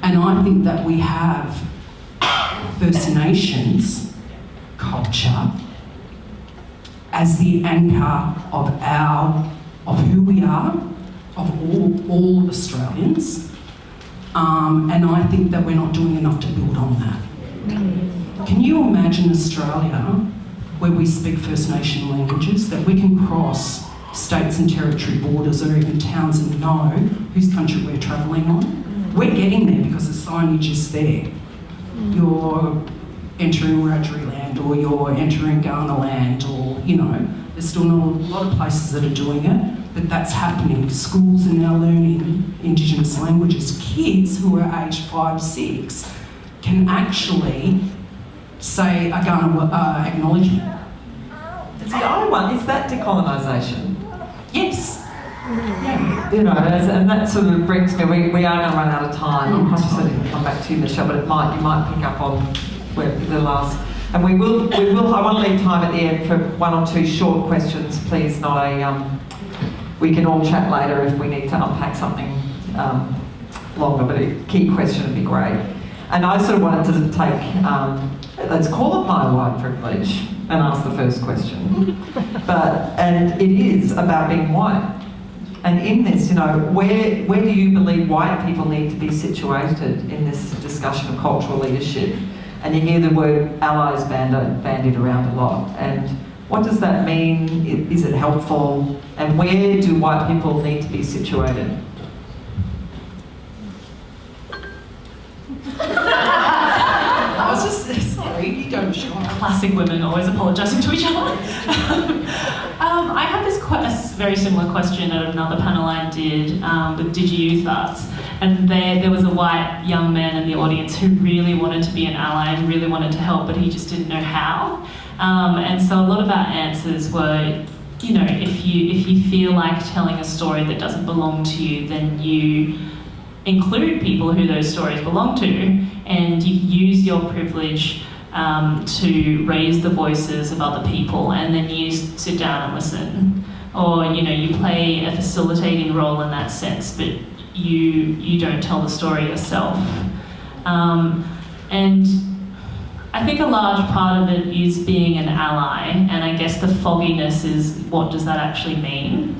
And I think that we have First Nations culture as the anchor of who we are of all Australians, and I think that we're not doing enough to build on that. Can you imagine Australia, where we speak First Nation languages, that we can cross states and territory borders or even towns and know whose country we're travelling on? We're getting there because the signage is there. You're entering Wiradjuri land, or you're entering Ghana land, or, you know, there's still not a lot of places that are doing it, but that's happening. Schools are now learning Indigenous languages. Kids who are aged 5, 6 can actually say a Ghana acknowledgement. See, I wonder, is that decolonisation? Yes. Yeah. You know, and that sort of brings me, we are going to run out of time. I'm conscious I didn't come back to you, Michelle, but you might pick up on where the last, and we will, I want to leave time at the end for 1 or 2 short questions, please, not a, we can all chat later if we need to unpack something longer, but a key question would be great. And I sort of wanted to take, let's call it my white privilege and ask the first question. And it is about being white. And in this, you know, where do you believe white people need to be situated in this discussion of cultural leadership? And you hear the word allies bandied around a lot. And what does that mean? Is it helpful? And where do white people need to be situated? I was just, sorry, you go, Michelle. Classic women always apologising to each other. I had this a very similar question at another panel I did with Digi Youth Arts, and there was a white young man in the audience who really wanted to be an ally and really wanted to help, but he just didn't know how. And so a lot of our answers were, you know, if you feel like telling a story that doesn't belong to you, then you include people who those stories belong to, and you use your privilege to raise the voices of other people, and then you sit down and listen. Or, you know, you play a facilitating role in that sense, but you don't tell the story yourself. And I think a large part of it is being an ally, and I guess the fogginess is, what does that actually mean?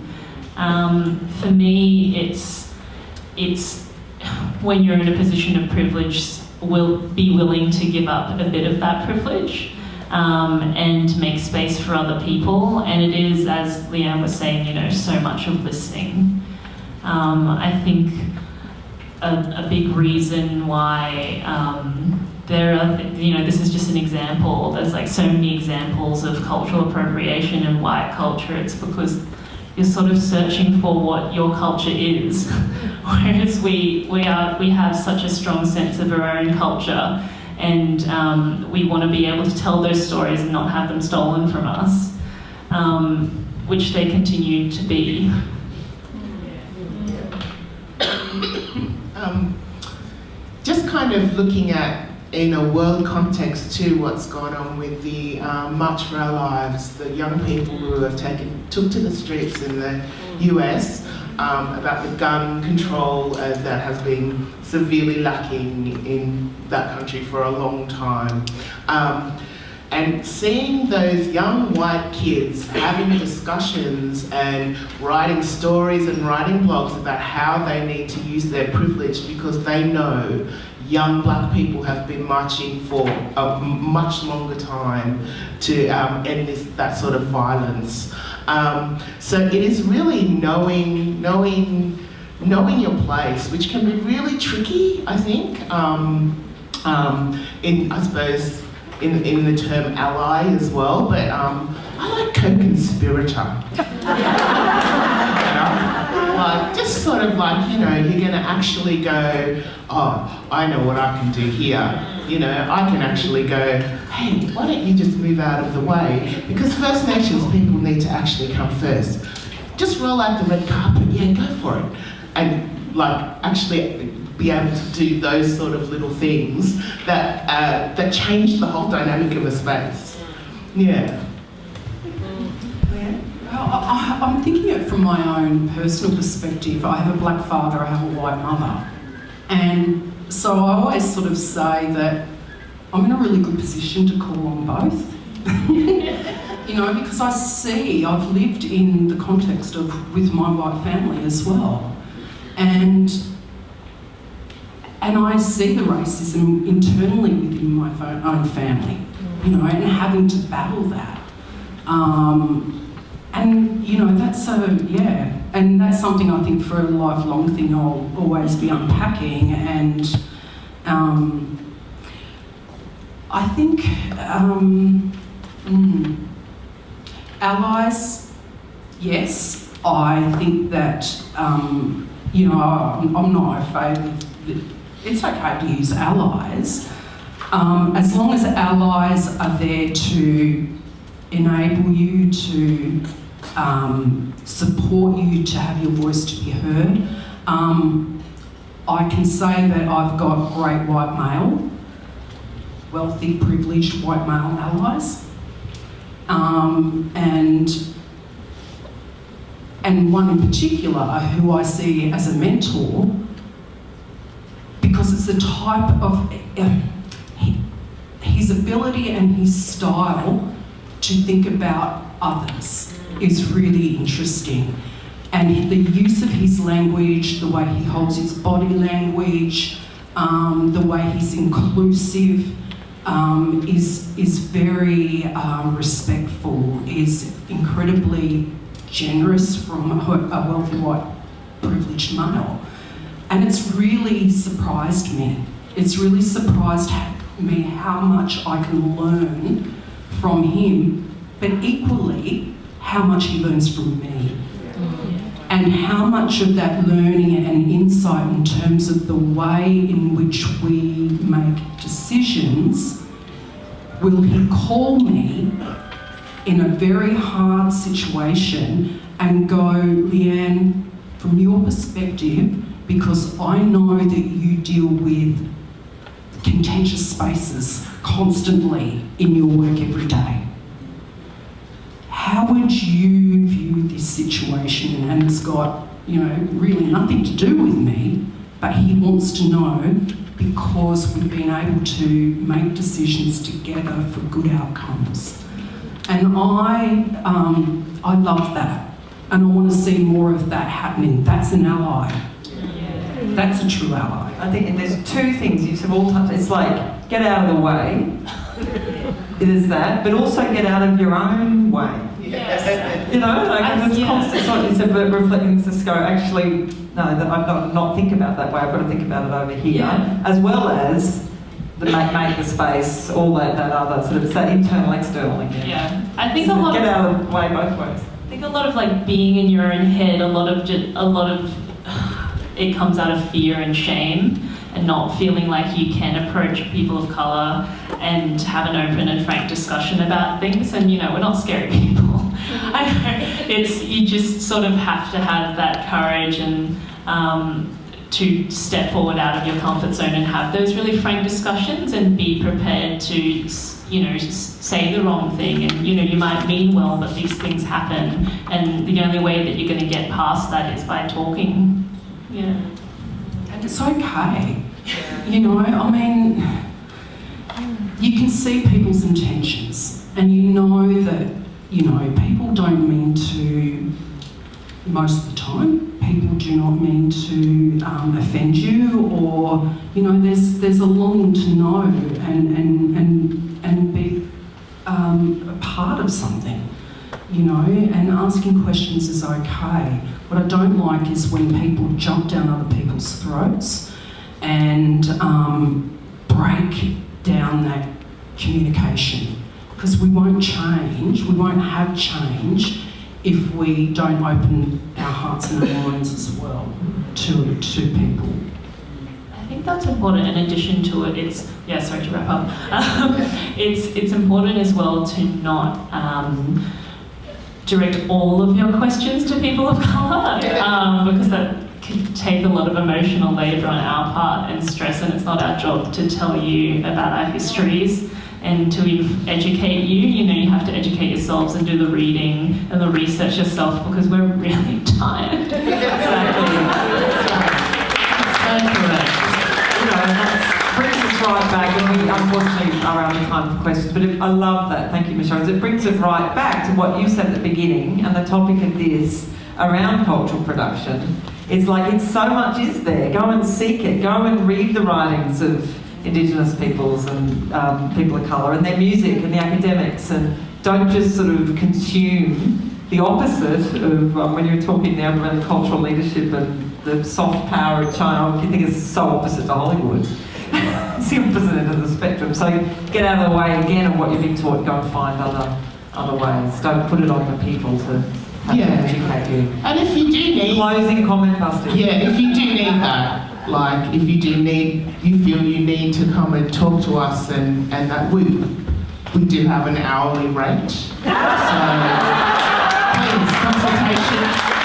For me, it's when you're in a position of privilege, will be willing to give up a bit of that privilege and make space for other people. And it is, as Leanne was saying, you know, so much of listening. I think a big reason why there are, you know, this is just an example. There's like so many examples of cultural appropriation in white culture. It's because you're sort of searching for what your culture is, whereas we have such a strong sense of our own culture, and we want to be able to tell those stories and not have them stolen from us, which they continue to be. Just kind of looking at, in a world context too, what's gone on with the March for Our Lives, the young people who have took to the streets in the US about the gun control that has been severely lacking in that country for a long time. And seeing those young white kids having discussions and writing stories and writing blogs about how they need to use their privilege because they know young black people have been marching for a much longer time to end that sort of violence. So it is really knowing your place, which can be really tricky, I think, I suppose, in the term ally as well, but I like co-conspirator. Like, just sort of like, you know, you're going to actually go, oh, I know what I can do here. You know, I can actually go, hey, why don't you just move out of the way? Because First Nations people need to actually come first. Just roll out the red carpet, yeah, go for it. And like, actually be able to do those sort of little things that change the whole dynamic of a space. Yeah. I'm thinking it from my own personal perspective. I have a black father, I have a white mother. And so I always sort of say that I'm in a really good position to call on both. you know, because I've lived in the context of with my white family as well, and I see the racism internally within my own family, you know, and having to battle that. And, you know, and that's something I think for a lifelong thing I'll always be unpacking. And I think allies, yes, I think that, you know, I'm not afraid of, it's okay to use allies, as long as allies are there to enable you, to support you, to have your voice to be heard. I can say that I've got great white male, wealthy, privileged white male allies, and one in particular who I see as a mentor, because it's the type of his ability and his style to think about others is really interesting. And the use of his language, the way he holds his body language, the way he's inclusive, is very respectful, is incredibly generous from a wealthy white privileged male. And it's really surprised me. It's really surprised me how much I can learn from him, but equally how much he learns from me. And how much of that learning and insight in terms of the way in which we make decisions, will he call me in a very hard situation and go, Leanne, from your perspective, because I know that you deal with contentious spaces constantly in your work every day. How would you view this situation? And it's got, you know, really nothing to do with me, but he wants to know because we've been able to make decisions together for good outcomes. And I love that. And I want to see more of that happening. That's an ally. That's a true ally. I think there's two things you said all times. It's like, get out of the way. It is that, but also get out of your own way. Yes. You know, like it's constant. It's like you said, reflecting to go, actually, no, that I've not think about that way. I've got to think about it over here, as well as the make the space, all that other sort of, it's that internal, external again. Yeah, I think so get out of the way both ways. I think a lot of like being in your own head, a lot of it comes out of fear and shame, and not feeling like you can approach people of colour and have an open and frank discussion about things. And you know, we're not scary people. I know, you just sort of have to have that courage and to step forward out of your comfort zone and have those really frank discussions and be prepared to, you know, say the wrong thing. And you know, you might mean well, but these things happen, and the only way that you're going to get past that is by talking. Yeah. And it's okay. You know, I mean, you can see people's intentions, and you know that, you know, people don't mean to, most of the time, people do not mean to offend you, or, you know, there's a longing to know and be a part of something, you know, and asking questions is okay. What I don't like is when people jump down other people's throats and break down that communication, because we won't change, we won't have change if we don't open our hearts and our minds as well to people. I think that's important. In addition to it, sorry to wrap up. It's important as well to not direct all of your questions to people of colour, because that can take a lot of emotional labour on our part and stress, and it's not our job to tell you about our histories and to educate you. You know, you have to educate yourselves and do the reading and the research yourself, because we're really tired. Exactly. So correct. You know, and that brings us right back, and we unfortunately are out of time for questions, but I love that. Thank you, Michelle. It brings us right back to what you said at the beginning, and the topic of this around cultural production. It's like so much is there. Go and seek it. Go and read the writings of Indigenous peoples and people of colour and their music and the academics, and don't just sort of consume the opposite of when you're talking now about cultural leadership and the soft power of China. I think it's so opposite to Hollywood. It's the opposite end of the spectrum. So get out of the way again of what you've been taught. Go and find other ways. Don't put it on the people to have to educate you. And if you do need... Closing comment, Busty. Yeah, if you do need that, like if you do need, you feel you need to come and talk to us, and that we do have an hourly rate. So please, consultation.